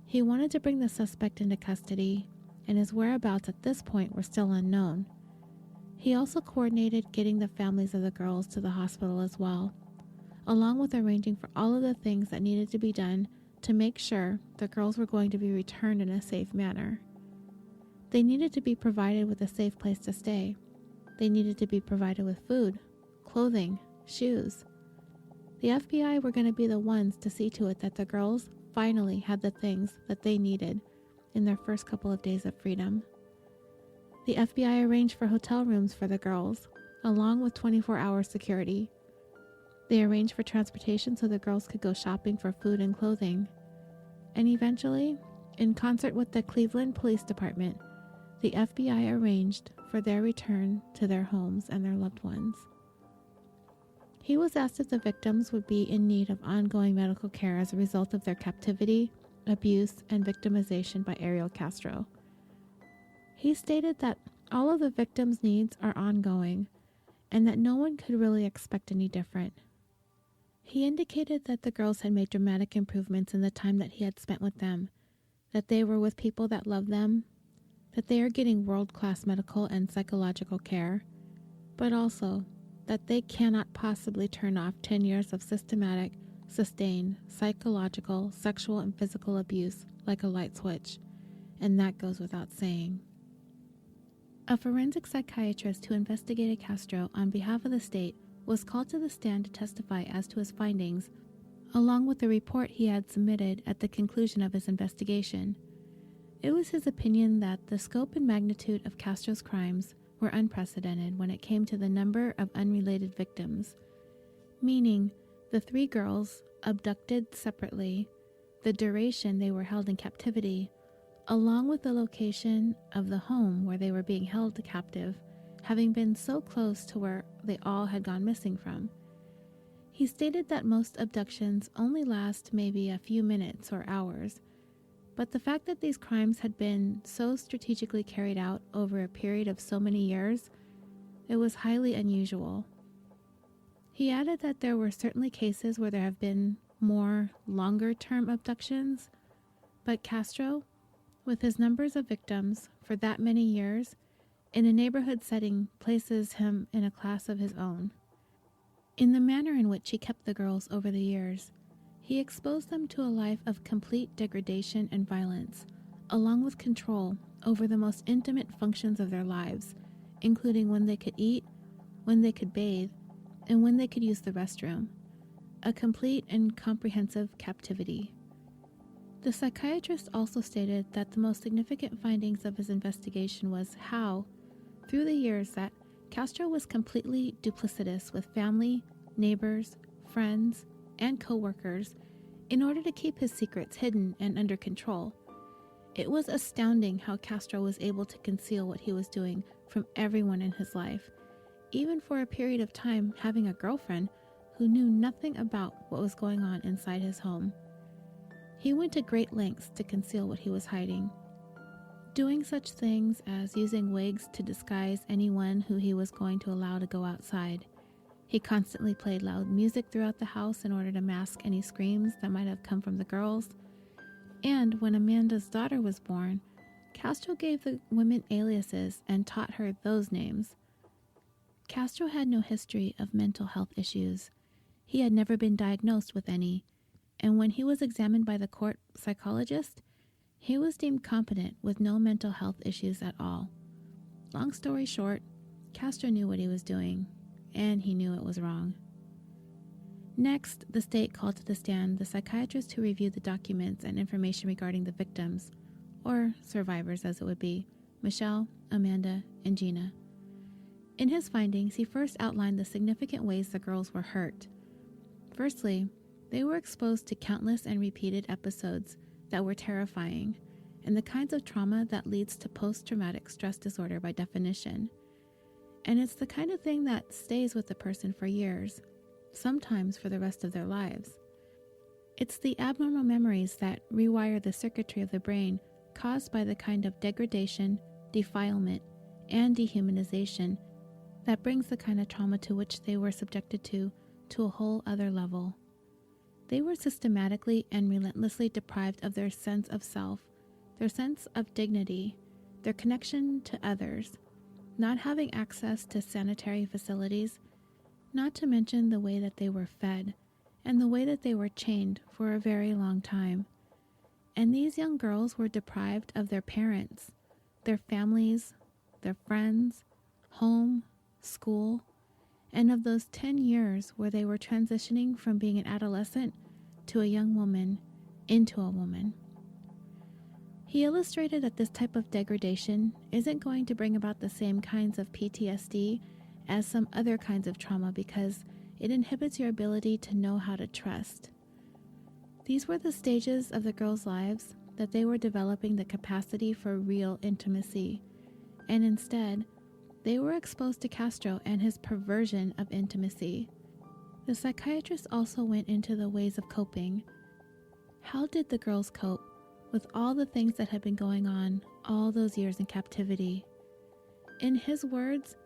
He wanted to bring the suspect into custody, and his whereabouts at this point were still unknown. He also coordinated getting the families of the girls to the hospital as well, along with arranging for all of the things that needed to be done to make sure the girls were going to be returned in a safe manner. They needed to be provided with a safe place to stay. They needed to be provided with food, clothing, shoes. The FBI were going to be the ones to see to it that the girls finally had the things that they needed in their first couple of days of freedom. The FBI arranged for hotel rooms for the girls, along with 24-hour security. They arranged for transportation so the girls could go shopping for food and clothing. And eventually, in concert with the Cleveland Police Department, the FBI arranged for their return to their homes and their loved ones. He was asked if the victims would be in need of ongoing medical care as a result of their captivity, abuse, and victimization by Ariel Castro. He stated that all of the victims' needs are ongoing and that no one could really expect any different. He indicated that the girls had made dramatic improvements in the time that he had spent with them, that they were with people that loved them, that they are getting world-class medical and psychological care, but also that they cannot possibly turn off 10 years of systematic, sustained, psychological, sexual, and physical abuse like a light switch, and that goes without saying. A forensic psychiatrist who investigated Castro on behalf of the state was called to the stand to testify as to his findings, along with the report he had submitted at the conclusion of his investigation. It was his opinion that the scope and magnitude of Castro's crimes were unprecedented when it came to the number of unrelated victims, meaning the 3 girls abducted separately, the duration they were held in captivity, along with the location of the home where they were being held captive, having been so close to where they all had gone missing from. He stated that most abductions only last maybe a few minutes or hours, but the fact that these crimes had been so strategically carried out over a period of so many years, it was highly unusual. He added that there were certainly cases where there have been more longer-term abductions, but Castro, with his numbers of victims for that many years, in a neighborhood setting, places him in a class of his own. In the manner in which he kept the girls over the years, he exposed them to a life of complete degradation and violence, along with control over the most intimate functions of their lives, including when they could eat, when they could bathe, and when they could use the restroom. A complete and comprehensive captivity. The psychiatrist also stated that the most significant findings of his investigation was how, through the years, that Castro was completely duplicitous with family, neighbors, friends, and co-workers in order to keep his secrets hidden and under control. It was astounding how Castro was able to conceal what he was doing from everyone in his life, even for a period of time having a girlfriend who knew nothing about what was going on inside his home. He went to great lengths to conceal what he was hiding, doing such things as using wigs to disguise anyone who he was going to allow to go outside. He constantly played loud music throughout the house in order to mask any screams that might have come from the girls. And when Amanda's daughter was born, Castro gave the women aliases and taught her those names. Castro had no history of mental health issues. He had never been diagnosed with any, and when he was examined by the court psychologist, he was deemed competent with no mental health issues at all. Long story short, Castro knew what he was doing, and he knew it was wrong. Next, the state called to the stand the psychiatrist who reviewed the documents and information regarding the victims, or survivors as it would be, Michelle, Amanda, and Gina. In his findings, he first outlined the significant ways the girls were hurt. Firstly, they were exposed to countless and repeated episodes that were terrifying, and the kinds of trauma that leads to post-traumatic stress disorder by definition. And it's the kind of thing that stays with the person for years, sometimes for the rest of their lives. It's the abnormal memories that rewire the circuitry of the brain caused by the kind of degradation, defilement, and dehumanization that brings the kind of trauma to which they were subjected to a whole other level. They were systematically and relentlessly deprived of their sense of self, their sense of dignity, their connection to others, not having access to sanitary facilities, not to mention the way that they were fed, and the way that they were chained for a very long time. And these young girls were deprived of their parents, their families, their friends, home, school, and of those 10 years where they were transitioning from being an adolescent to a young woman into a woman. He illustrated that this type of degradation isn't going to bring about the same kinds of PTSD as some other kinds of trauma because it inhibits your ability to know how to trust. These were the stages of the girls' lives that they were developing the capacity for real intimacy, and instead, they were exposed to Castro and his perversion of intimacy. The psychiatrist also went into the ways of coping. How did the girls cope with all the things that had been going on all those years in captivity? In his words,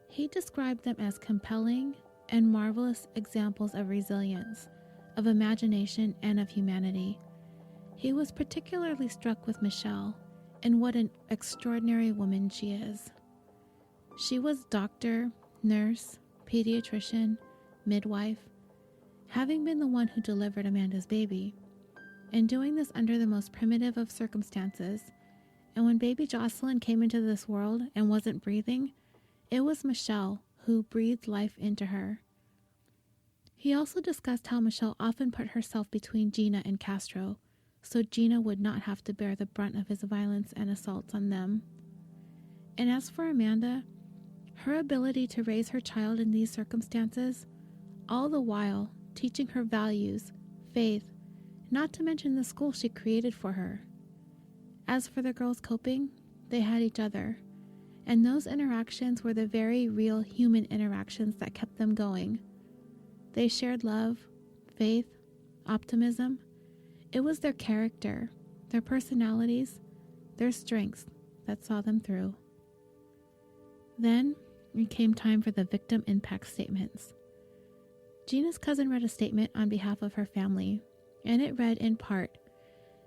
he described them as compelling and marvelous examples of resilience, of imagination, and of humanity. He was particularly struck with Michelle and what an extraordinary woman she is. She was doctor, nurse, pediatrician, midwife, having been the one who delivered Amanda's baby, and doing this under the most primitive of circumstances. And when baby Jocelyn came into this world and wasn't breathing, it was Michelle who breathed life into her. He also discussed how Michelle often put herself between Gina and Castro, so Gina would not have to bear the brunt of his violence and assaults on them. And as for Amanda, her ability to raise her child in these circumstances, all the while teaching her values, faith, not to mention the school she created for her. As for the girls coping, they had each other, and those interactions were the very real human interactions that kept them going. They shared love, faith, optimism. It was their character, their personalities, their strengths that saw them through. Then it came time for the victim impact statements. Gina's cousin read a statement on behalf of her family, and it read in part,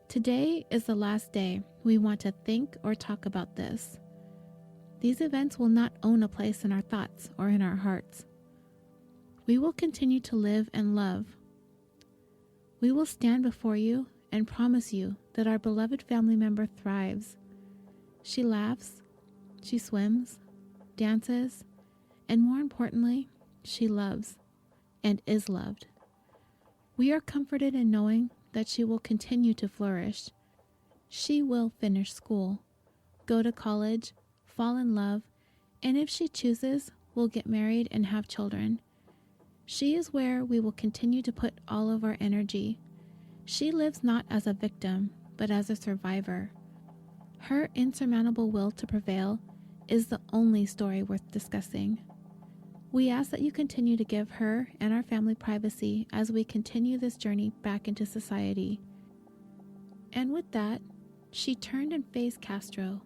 "Today is the last day we want to think or talk about this. These events will not own a place in our thoughts or in our hearts. We will continue to live and love. We will stand before you and promise you that our beloved family member thrives. She laughs, she swims, dances, and more importantly, she loves and is loved. We are comforted in knowing that she will continue to flourish. She will finish school, go to college, fall in love, and if she chooses, will get married and have children. She is where we will continue to put all of our energy. She lives not as a victim, but as a survivor. Her insurmountable will to prevail is the only story worth discussing. We ask that you continue to give her and our family privacy as we continue this journey back into society." And with that, she turned and faced Castro,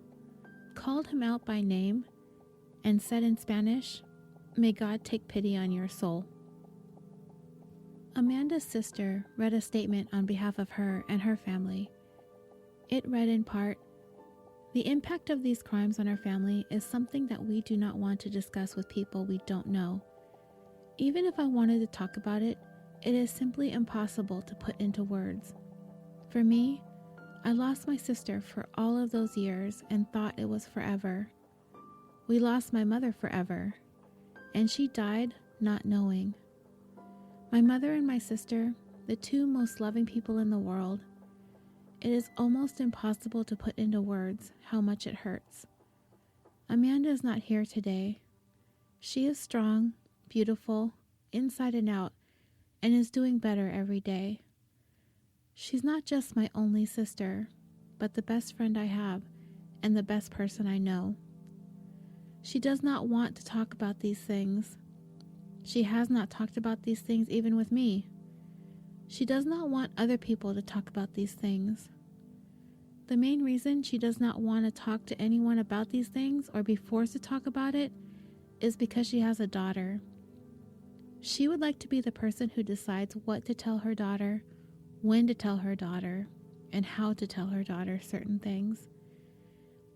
called him out by name, and said in Spanish, "May God take pity on your soul." Amanda's sister read a statement on behalf of her and her family. It read in part, "The impact of these crimes on our family is something that we do not want to discuss with people we don't know. Even if I wanted to talk about it, It is simply impossible to put into words. For me, I lost my sister for all of those years and thought it was forever. We lost my mother forever, and she died not knowing. My mother and my sister, the two most loving people in the world. It is almost impossible to put into words how much it hurts. Amanda is not here today. She is strong, beautiful, inside and out, and is doing better every day. She's not just my only sister, but the best friend I have and the best person I know. She does not want to talk about these things. She has not talked about these things even with me. She does not want other people to talk about these things. The main reason she does not want to talk to anyone about these things or be forced to talk about it is because she has a daughter. She would like to be the person who decides what to tell her daughter, when to tell her daughter, and how to tell her daughter certain things.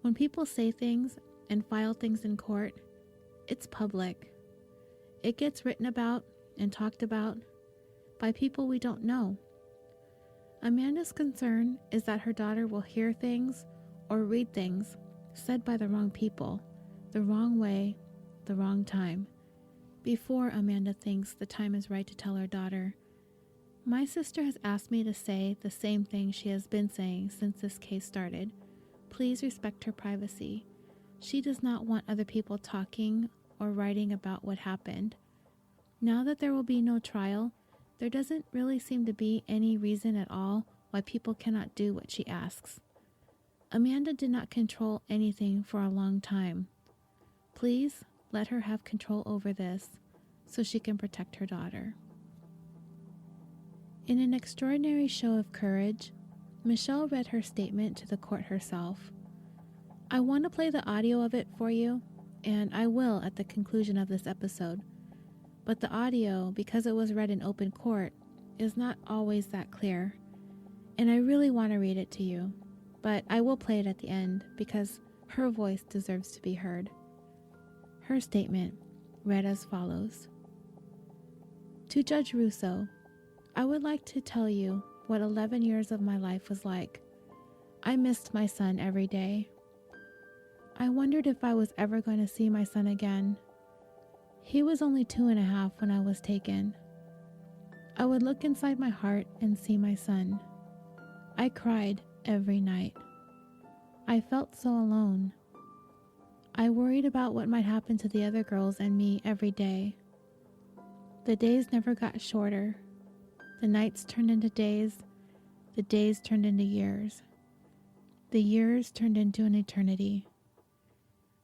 When people say things and file things in court, it's public. It gets written about and talked about by people we don't know. Amanda's concern is that her daughter will hear things or read things said by the wrong people, the wrong way, the wrong time, before Amanda thinks the time is right to tell her daughter. My sister has asked me to say the same thing she has been saying since this case started. Please respect her privacy. She does not want other people talking or writing about what happened. Now that there will be no trial, there doesn't really seem to be any reason at all why people cannot do what she asks. Amanda did not control anything for a long time. Please let her have control over this so she can protect her daughter. In an extraordinary show of courage, Michelle read her statement to the court herself. I want to play the audio of it for you, and I will at the conclusion of this episode. But the audio, because it was read in open court, is not always that clear, and I really want to read it to you, but I will play it at the end because her voice deserves to be heard. Her statement read as follows. To Judge Russo, I would like to tell you what 11 years of my life was like. I missed my son every day. I wondered if I was ever going to see my son again. He was only 2.5 when I was taken. I would look inside my heart and see my son. I cried every night. I felt so alone. I worried about what might happen to the other girls and me every day. The days never got shorter. The nights turned into days. The days turned into years. The years turned into an eternity.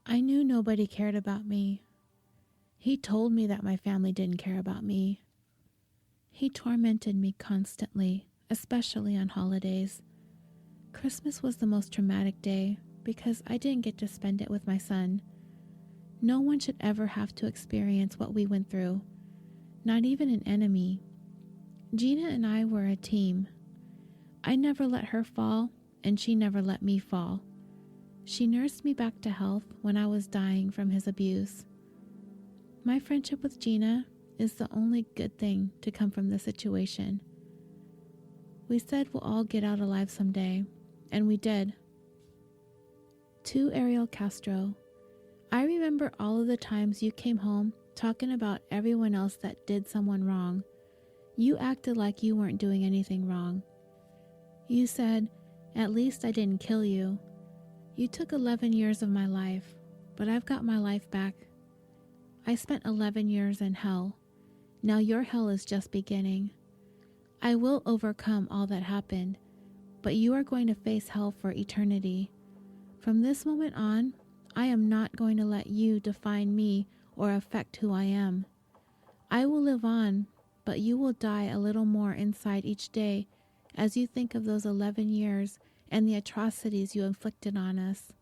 I knew nobody cared about me. He told me that my family didn't care about me. He tormented me constantly, especially on holidays. Christmas was the most traumatic day because I didn't get to spend it with my son. No one should ever have to experience what we went through, not even an enemy. Gina and I were a team. I never let her fall, and she never let me fall. She nursed me back to health when I was dying from his abuse. My friendship with Gina is the only good thing to come from this situation. We said we'll all get out alive someday, and we did. To Ariel Castro, I remember all of the times you came home talking about everyone else that did someone wrong. You acted like you weren't doing anything wrong. You said, at least I didn't kill you. You took 11 years of my life, but I've got my life back. I spent 11 years in hell. Now your hell is just beginning. I will overcome all that happened, but you are going to face hell for eternity. From this moment on, I am not going to let you define me or affect who I am. I will live on, but you will die a little more inside each day as you think of those 11 years and the atrocities you inflicted on us.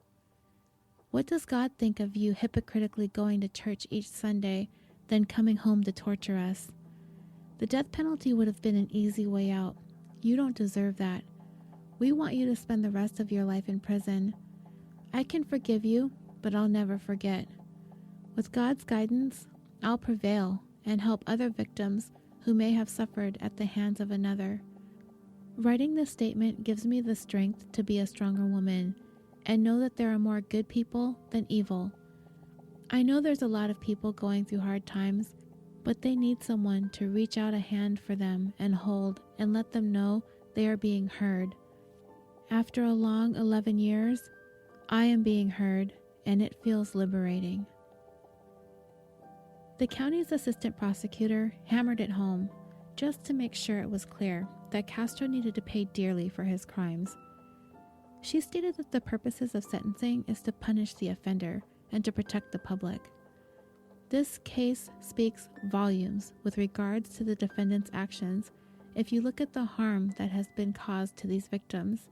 What does God think of you hypocritically going to church each Sunday, then coming home to torture us? The death penalty would have been an easy way out. You don't deserve that. We want you to spend the rest of your life in prison. I can forgive you, but I'll never forget. With God's guidance, I'll prevail and help other victims who may have suffered at the hands of another. Writing this statement gives me the strength to be a stronger woman and know that there are more good people than evil. I know there's a lot of people going through hard times, but they need someone to reach out a hand for them and hold and let them know they are being heard. After a long 11 years, I am being heard, and it feels liberating. The county's assistant prosecutor hammered it home, just to make sure it was clear that Castro needed to pay dearly for his crimes. She stated that the purposes of sentencing is to punish the offender and to protect the public. This case speaks volumes with regards to the defendant's actions if you look at the harm that has been caused to these victims.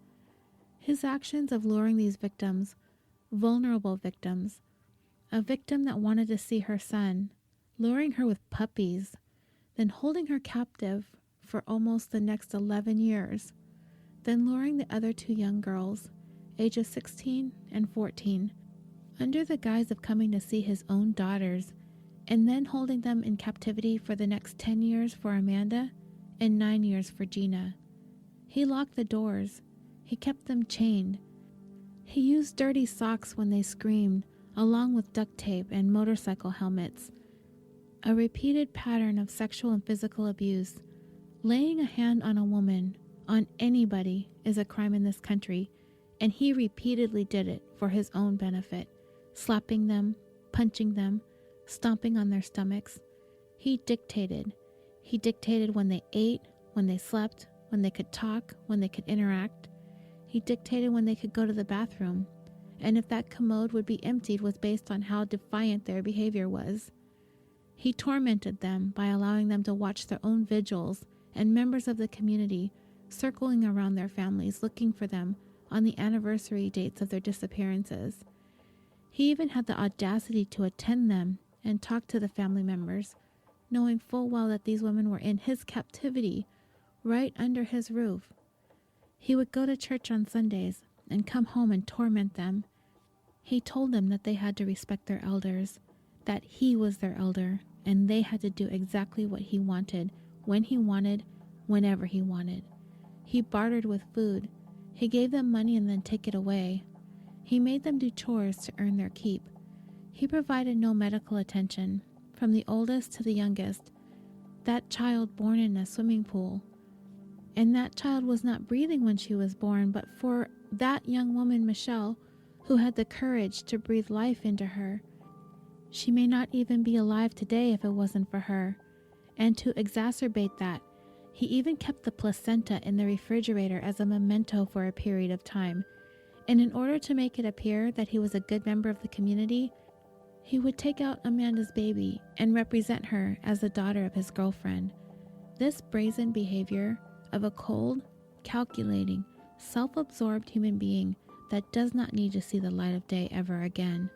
His actions of luring these victims, vulnerable victims, a victim that wanted to see her son, luring her with puppies, then holding her captive for almost the next 11 years, then luring the other two young girls, ages 16 and 14, under the guise of coming to see his own daughters, and then holding them in captivity for the next 10 years for Amanda and 9 years for Gina. He locked the doors. He kept them chained. He used dirty socks when they screamed, along with duct tape and motorcycle helmets. A repeated pattern of sexual and physical abuse. Laying a hand on a woman, on anybody, is a crime in this country, and he repeatedly did it for his own benefit, slapping them, punching them, stomping on their stomachs. He dictated. He dictated when they ate, when they slept, when they could talk, when they could interact. He dictated when they could go to the bathroom, and if that commode would be emptied was based on how defiant their behavior was. He tormented them by allowing them to watch their own vigils and members of the community circling around their families looking for them on the anniversary dates of their disappearances. He even had the audacity to attend them and talk to the family members, knowing full well that these women were in his captivity, right under his roof. He would go to church on Sundays and come home and torment them. He told them that they had to respect their elders, that he was their elder, and they had to do exactly what he wanted, when he wanted, whenever he wanted. He bartered with food. He gave them money and then take it away. He made them do chores to earn their keep. He provided no medical attention, from the oldest to the youngest. That child born in a swimming pool. And that child was not breathing when she was born, but for that young woman, Michelle, who had the courage to breathe life into her. She may not even be alive today if it wasn't for her. And to exacerbate that, he even kept the placenta in the refrigerator as a memento for a period of time. And in order to make it appear that he was a good member of the community, he would take out Amanda's baby and represent her as the daughter of his girlfriend. This brazen behavior of a cold, calculating, self-absorbed human being that does not need to see the light of day ever again.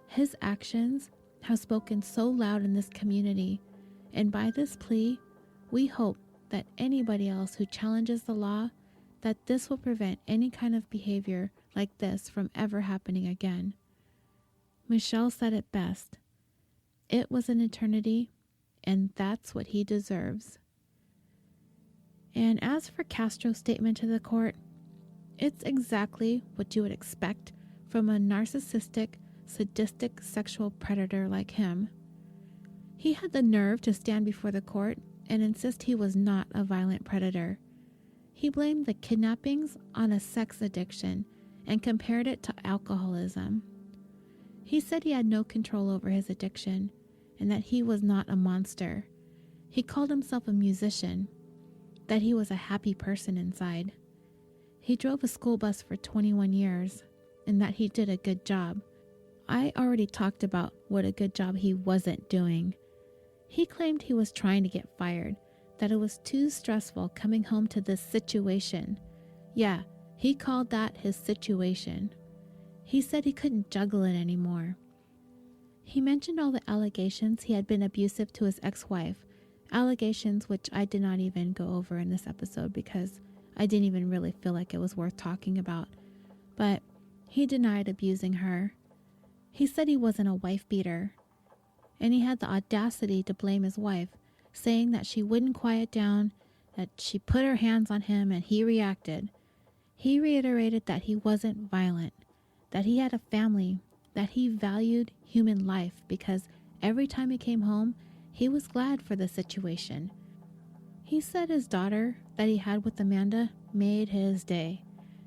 His actions have spoken so loud in this community, and by this plea, we hope that anybody else who challenges the law, that this will prevent any kind of behavior like this from ever happening again. Michelle said it best. It was an eternity, and that's what he deserves. And as for Castro's statement to the court, it's exactly what you would expect from a narcissistic, sadistic sexual predator like him. He had the nerve to stand before the court and insist he was not a violent predator. He blamed the kidnappings on a sex addiction and compared it to alcoholism. He said he had no control over his addiction and that he was not a monster. He called himself a musician, that he was a happy person inside. He drove a school bus for 21 years and that he did a good job. I already talked about what a good job he wasn't doing. He claimed he was trying to get fired, that it was too stressful coming home to this situation. Yeah, he called that his situation. He said he couldn't juggle it anymore. He mentioned all the allegations he had been abusive to his ex-wife, allegations which I did not even go over in this episode because I didn't even really feel like it was worth talking about. But he denied abusing her. He said he wasn't a wife beater, and he had the audacity to blame his wife, saying that she wouldn't quiet down, that she put her hands on him and he reacted. He reiterated that he wasn't violent, that he had a family, that he valued human life because every time he came home, he was glad for the situation. He said his daughter that he had with Amanda made his day,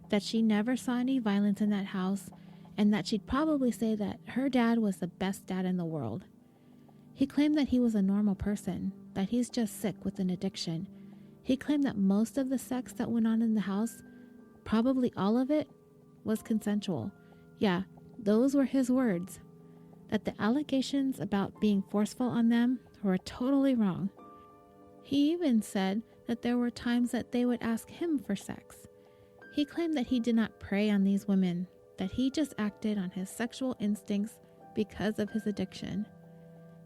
that she never saw any violence in that house, and that she'd probably say that her dad was the best dad in the world. He claimed that he was a normal person, that he's just sick with an addiction. He claimed that most of the sex that went on in the house, probably all of it, was consensual. Yeah, those were his words. That the allegations about being forceful on them were totally wrong. He even said that there were times that they would ask him for sex. He claimed that he did not prey on these women, that he just acted on his sexual instincts because of his addiction.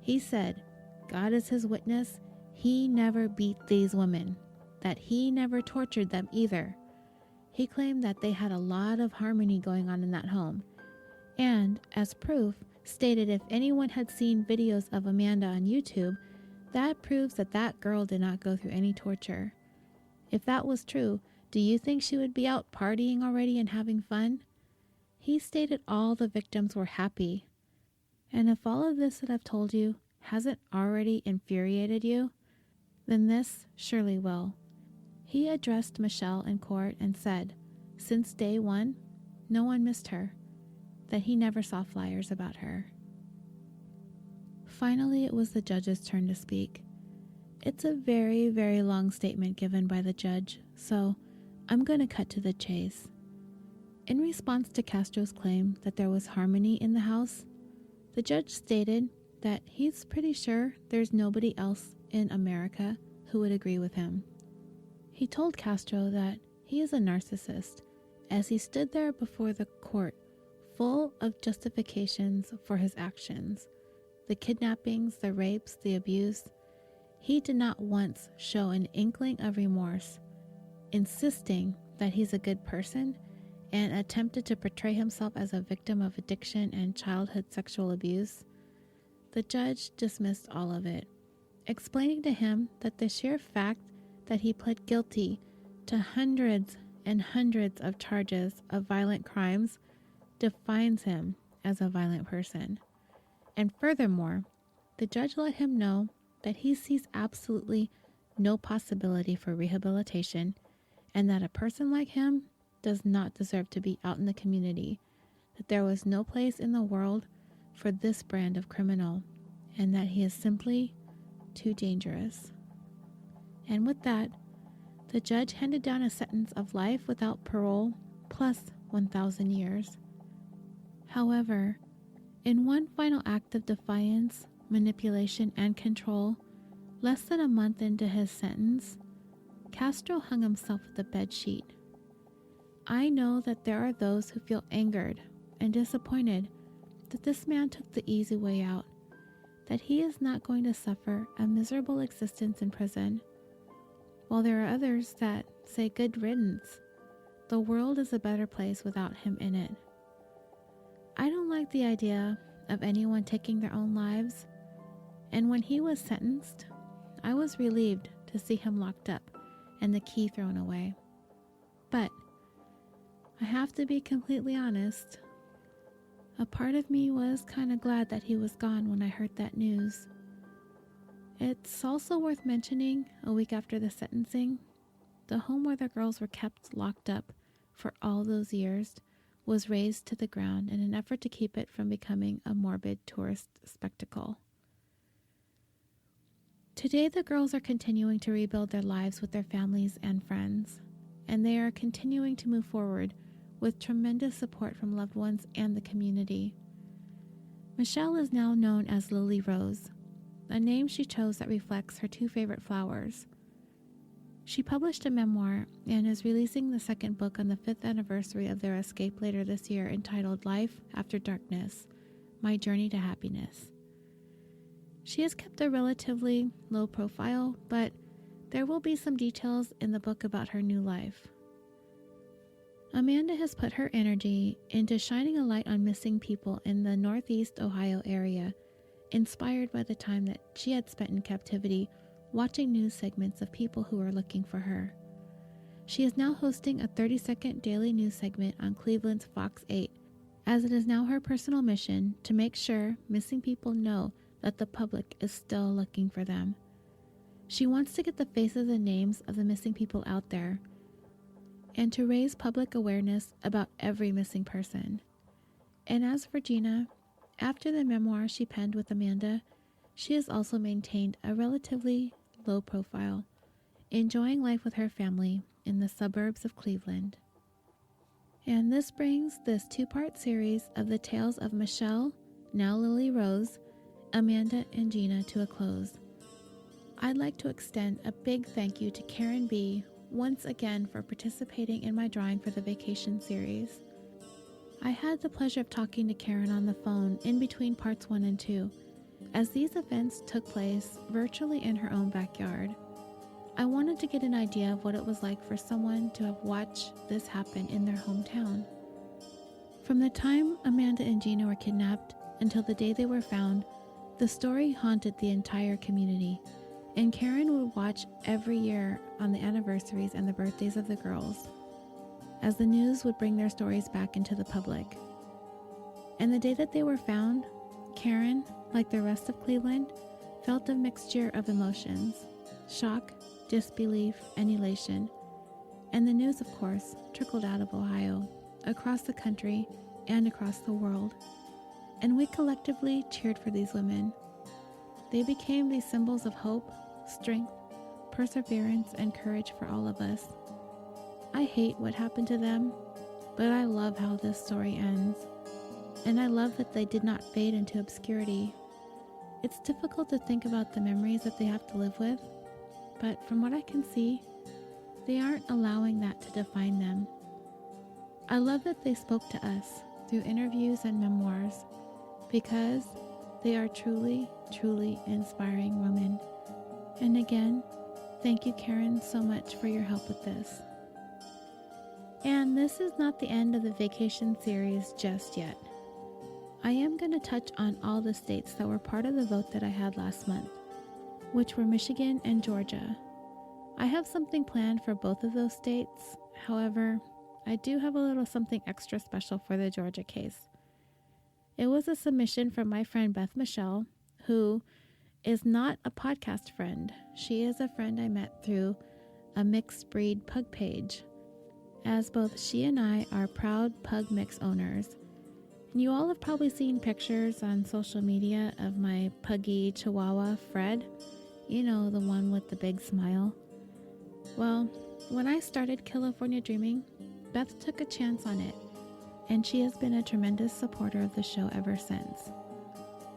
He said, God is his witness, he never beat these women, that he never tortured them either. He claimed that they had a lot of harmony going on in that home, and, as proof, stated if anyone had seen videos of Amanda on YouTube, that proves that that girl did not go through any torture. If that was true, do you think she would be out partying already and having fun? He stated all the victims were happy. And if all of this that I've told you hasn't already infuriated you, then this surely will. He addressed Michelle in court and said, since day one, no one missed her, that he never saw flyers about her. Finally, it was the judge's turn to speak. It's a very, very long statement given by the judge, so I'm going to cut to the chase. In response to Castro's claim that there was harmony in the house, the judge stated that he's pretty sure there's nobody else in America who would agree with him. He told Castro that he is a narcissist as he stood there before the court full of justifications for his actions. The kidnappings, the rapes, the abuse. He did not once show an inkling of remorse, insisting that he's a good person and attempted to portray himself as a victim of addiction and childhood sexual abuse. The judge dismissed all of it, explaining to him that the sheer fact that he pled guilty to hundreds and hundreds of charges of violent crimes defines him as a violent person. And furthermore, the judge let him know that he sees absolutely no possibility for rehabilitation and that a person like him does not deserve to be out in the community, that there was no place in the world for this brand of criminal, and that he is simply too dangerous. And with that, the judge handed down a sentence of life without parole plus 1,000 years. However, in one final act of defiance, manipulation, and control, less than a month into his sentence, Castro hung himself with a bedsheet. I know that there are those who feel angered and disappointed that this man took the easy way out, that he is not going to suffer a miserable existence in prison, while there are others that say good riddance. The world is a better place without him in it. I don't like the idea of anyone taking their own lives, and when he was sentenced, I was relieved to see him locked up and the key thrown away. But I have to be completely honest, a part of me was kind of glad that he was gone when I heard that news. It's also worth mentioning, a week after the sentencing, the home where the girls were kept locked up for all those years was razed to the ground in an effort to keep it from becoming a morbid tourist spectacle. Today, the girls are continuing to rebuild their lives with their families and friends, and they are continuing to move forward with tremendous support from loved ones and the community. Michelle is now known as Lily Rose, a name she chose that reflects her two favorite flowers. She published a memoir and is releasing the second book on the 5th anniversary of their escape later this year, entitled Life After Darkness, My Journey to Happiness. She has kept a relatively low profile, but there will be some details in the book about her new life. Amanda has put her energy into shining a light on missing people in the Northeast Ohio area, inspired by the time that she had spent in captivity watching news segments of people who are looking for her. She is now hosting a 30-second daily news segment on Cleveland's Fox 8, as it is now her personal mission to make sure missing people know that the public is still looking for them. She wants to get the faces and names of the missing people out there, and to raise public awareness about every missing person. And as for Gina, after the memoir she penned with Amanda, she has also maintained a relatively low profile, enjoying life with her family in the suburbs of Cleveland. And this brings this 2-part series of the tales of Michelle, now Lily Rose, Amanda, and Gina to a close. I'd like to extend a big thank you to Karen B. once again for participating in my drawing for the vacation series. I had the pleasure of talking to Karen on the phone in between parts 1 and 2, as these events took place virtually in her own backyard. I wanted to get an idea of what it was like for someone to have watched this happen in their hometown. From the time Amanda and Gina were kidnapped until the day they were found, the story haunted the entire community, and Karen would watch every year on the anniversaries and the birthdays of the girls, as the news would bring their stories back into the public. And the day that they were found, Karen, like the rest of Cleveland, felt a mixture of emotions: shock, disbelief, and elation. And the news, of course, trickled out of Ohio, across the country, and across the world. And we collectively cheered for these women. They became these symbols of hope, strength, perseverance, and courage for all of us. I hate what happened to them, but I love how this story ends. And I love that they did not fade into obscurity. It's difficult to think about the memories that they have to live with, but from what I can see, they aren't allowing that to define them. I love that they spoke to us through interviews and memoirs, because they are truly, truly inspiring women. And again, thank you, Karen, so much for your help with this. And this is not the end of the vacation series just yet. I am going to touch on all the states that were part of the vote that I had last month, which were Michigan and Georgia. I have something planned for both of those states. However, I do have a little something extra special for the Georgia case. It was a submission from my friend Beth Michelle, who is not a podcast friend. She is a friend I met through a mixed breed pug page, as both she and I are proud pug mix owners. And you all have probably seen pictures on social media of my puggy Chihuahua, Fred. You know, the one with the big smile. Well, when I started Killafornia Dreaming, Beth took a chance on it, and she has been a tremendous supporter of the show ever since.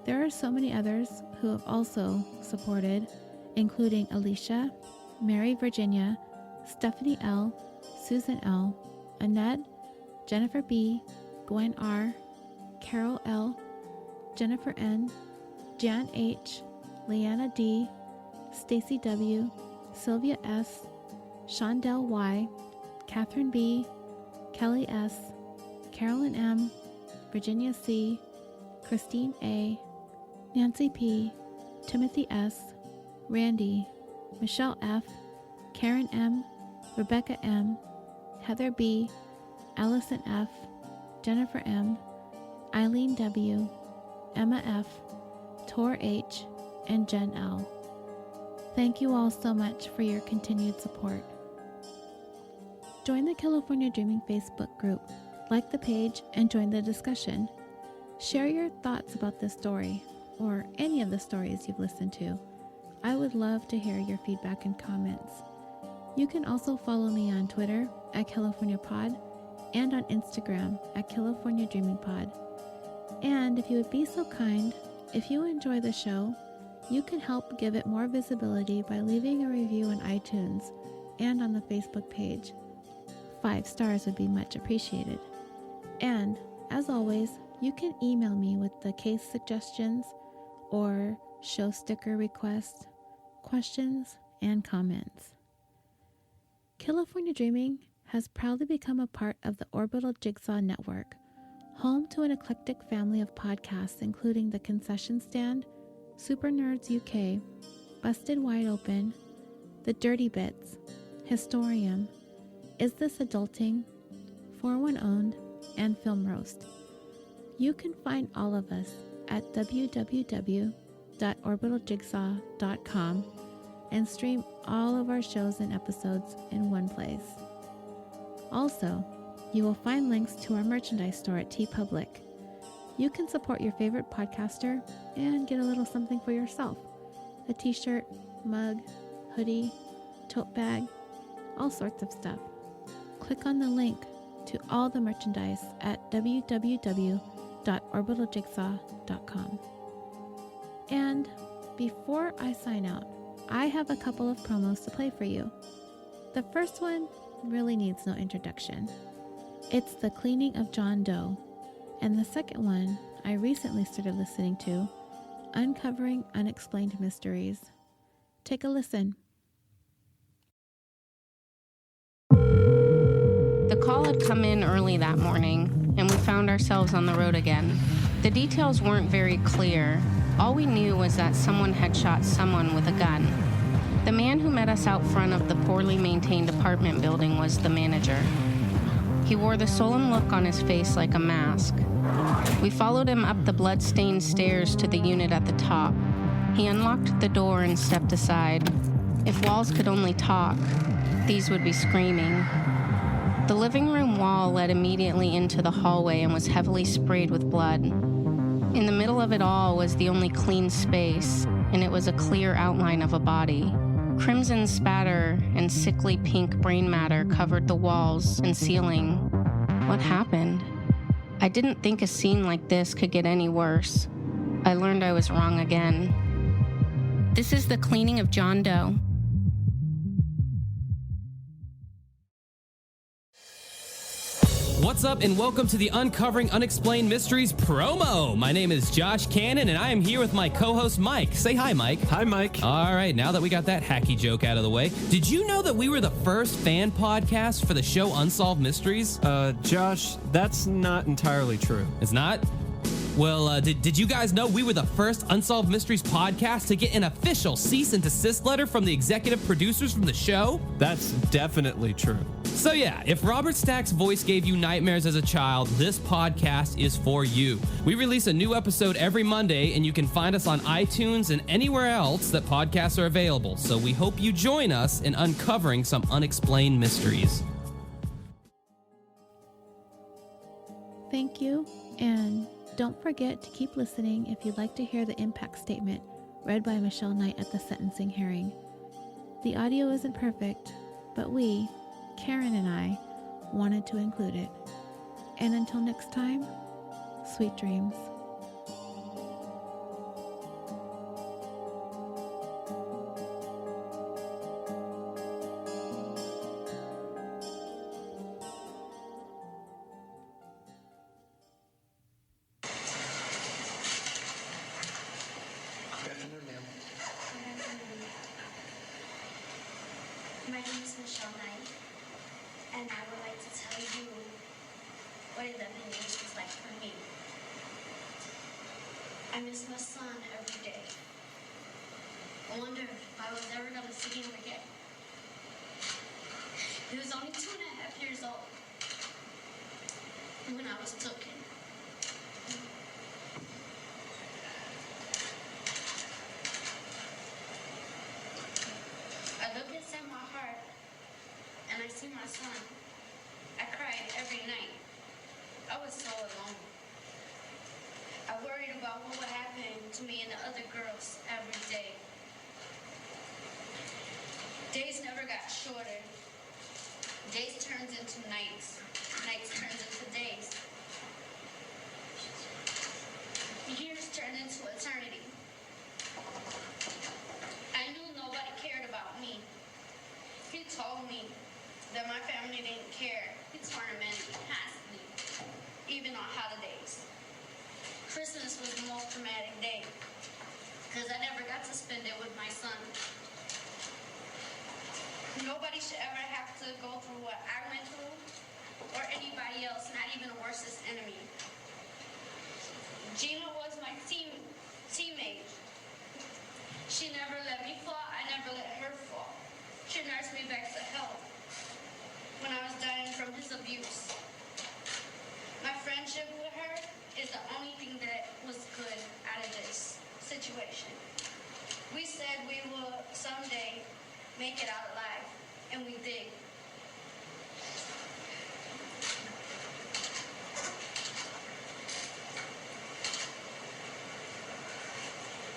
There are so many others who have also supported, including Alicia, Mary Virginia, Stephanie L., Susan L., Annette, Jennifer B., Gwen R., Carol L., Jennifer N., Jan H., Leanna D., Stacy W., Sylvia S., Shondell Y., Catherine B., Kelly S., Carolyn M., Virginia C., Christine A., Nancy P., Timothy S., Randy, Michelle F., Karen M., Rebecca M., Heather B., Allison F., Jennifer M., Eileen W., Emma F., Tor H., and Jen L. Thank you all so much for your continued support. Join the Killafornia Dreaming Facebook group, like the page, and join the discussion. Share your thoughts about this story, or any of the stories you've listened to. I would love to hear your feedback and comments. You can also follow me on Twitter at KillaforniaPod and on Instagram at Killafornia Dreaming Pod. And if you would be so kind, if you enjoy the show, you can help give it more visibility by leaving a review on iTunes and on the Facebook page. 5 stars would be much appreciated. And, as always, you can email me with the case suggestions or show sticker requests, questions, and comments. Killafornia Dreaming has proudly become a part of the Orbital Jigsaw Network, home to an eclectic family of podcasts including The Concession Stand, Super Nerds UK, Busted Wide Open, The Dirty Bits, Historium, Is This Adulting, 41 Owned, and Film Roast. You can find all of us at www.orbitaljigsaw.com and stream all of our shows and episodes in one place. Also, you will find links to our merchandise store at TeePublic. You can support your favorite podcaster and get a little something for yourself. A t-shirt, mug, hoodie, tote bag, all sorts of stuff. Click on the link to all the merchandise at www.orbitaljigsaw.com. And before I sign out, I have a couple of promos to play for you. The first one really needs no introduction. It's The Cleaning of John Doe. And the second one I recently started listening to, Uncovering Unexplained Mysteries. Take a listen. The call had come in early that morning, and we found ourselves on the road again. The details weren't very clear. All we knew was that someone had shot someone with a gun. The man who met us out front of the poorly maintained apartment building was the manager. He wore the solemn look on his face like a mask. We followed him up the blood-stained stairs to the unit at the top. He unlocked the door and stepped aside. If walls could only talk, these would be screaming. The living room wall led immediately into the hallway and was heavily sprayed with blood. In the middle of it all was the only clean space, and it was a clear outline of a body. Crimson spatter and sickly pink brain matter covered the walls and ceiling. What happened? I didn't think a scene like this could get any worse. I learned I was wrong again. This is The Cleaning of John Doe. What's up, and welcome to the Uncovering Unexplained Mysteries promo. My name is Josh Cannon, and I am here with my co-host, Mike. Say hi, Mike. Hi, Mike. All right, now that we got that hacky joke out of the way, did you know that we were the first fan podcast for the show Unsolved Mysteries? Josh, that's not entirely true. It's not? Well, did you guys know we were the first Unsolved Mysteries podcast to get an official cease and desist letter from the executive producers from the show? That's definitely true. So yeah, if Robert Stack's voice gave you nightmares as a child, this podcast is for you. We release a new episode every Monday, and you can find us on iTunes and anywhere else that podcasts are available. So we hope you join us in uncovering some unexplained mysteries. Thank you, and don't forget to keep listening if you'd like to hear the impact statement read by Michelle Knight at the sentencing hearing. The audio isn't perfect, but we, Karen and I, wanted to include it. And until next time, sweet dreams. My name is Michelle Knight, and I would like to tell you what 11 years was like for me. I miss my son every day. I wonder if I was ever going to see him again. He was only 2.5 years old when I was taken. I look inside my heart and I see my son. I cried every night. I was so alone. I worried about what would happen to me and the other girls every day. Days never got shorter. Days turned into nights. Nights turned into days. Years turned into eternity. I knew nobody cared about me. He told me that my family didn't care. He tormented me constantly, even on holidays. Christmas was the most traumatic day, because I never got to spend it with my son. Nobody should ever have to go through what I went through, or anybody else, not even a worstest enemy. Gina was my teammate. She never let me fall. sent me back to hell when I was dying from his abuse. My friendship with her is the only thing that was good out of this situation. We said we will someday make it out alive, and we did.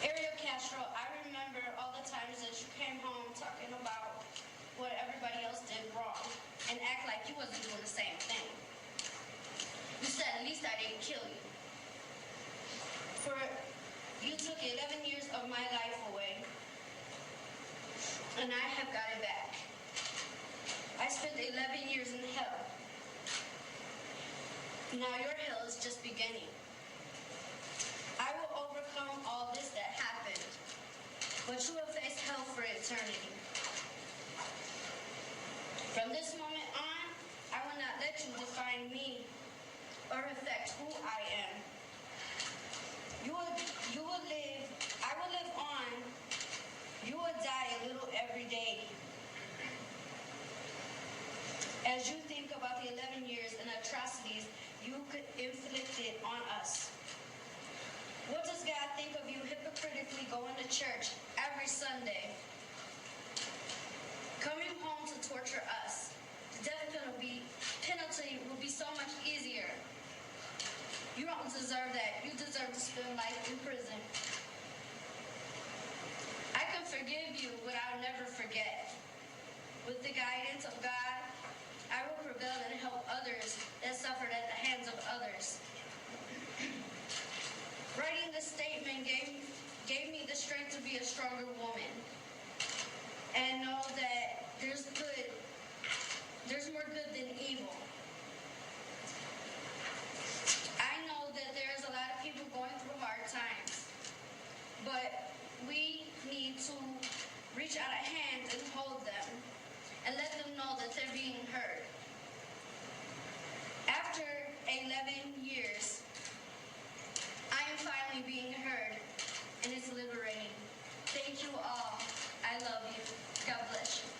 Ariel Castro, I remember all the times that you came home talking about what everybody else did wrong and act like you wasn't doing the same thing. You said, at least I didn't kill you. You took 11 years of my life away, and I have got it back. I spent 11 years in hell. Now your hell is just beginning. I will overcome all this that happened, but you will face hell for eternity. From this moment on, I will not let you define me or affect who I am. You will live, I will live on. You will die a little every day. As you think about the 11 years and atrocities you could inflict it on us. What does God think of you hypocritically going to church every Sunday? Coming home to torture us. The death penalty will be so much easier. You don't deserve that. You deserve to spend life in prison. I can forgive you, but I'll never forget. With the guidance of God, I will prevail and help others that suffered at the hands of others. Writing this statement gave me the strength to be a stronger woman and know that there's more good than evil. I know that there's a lot of people going through hard times, but we need to reach out a hand and hold them and let them know that they're being heard. After 11 years, I am finally being heard, and it's liberating. Thank you all. I love you. God bless you.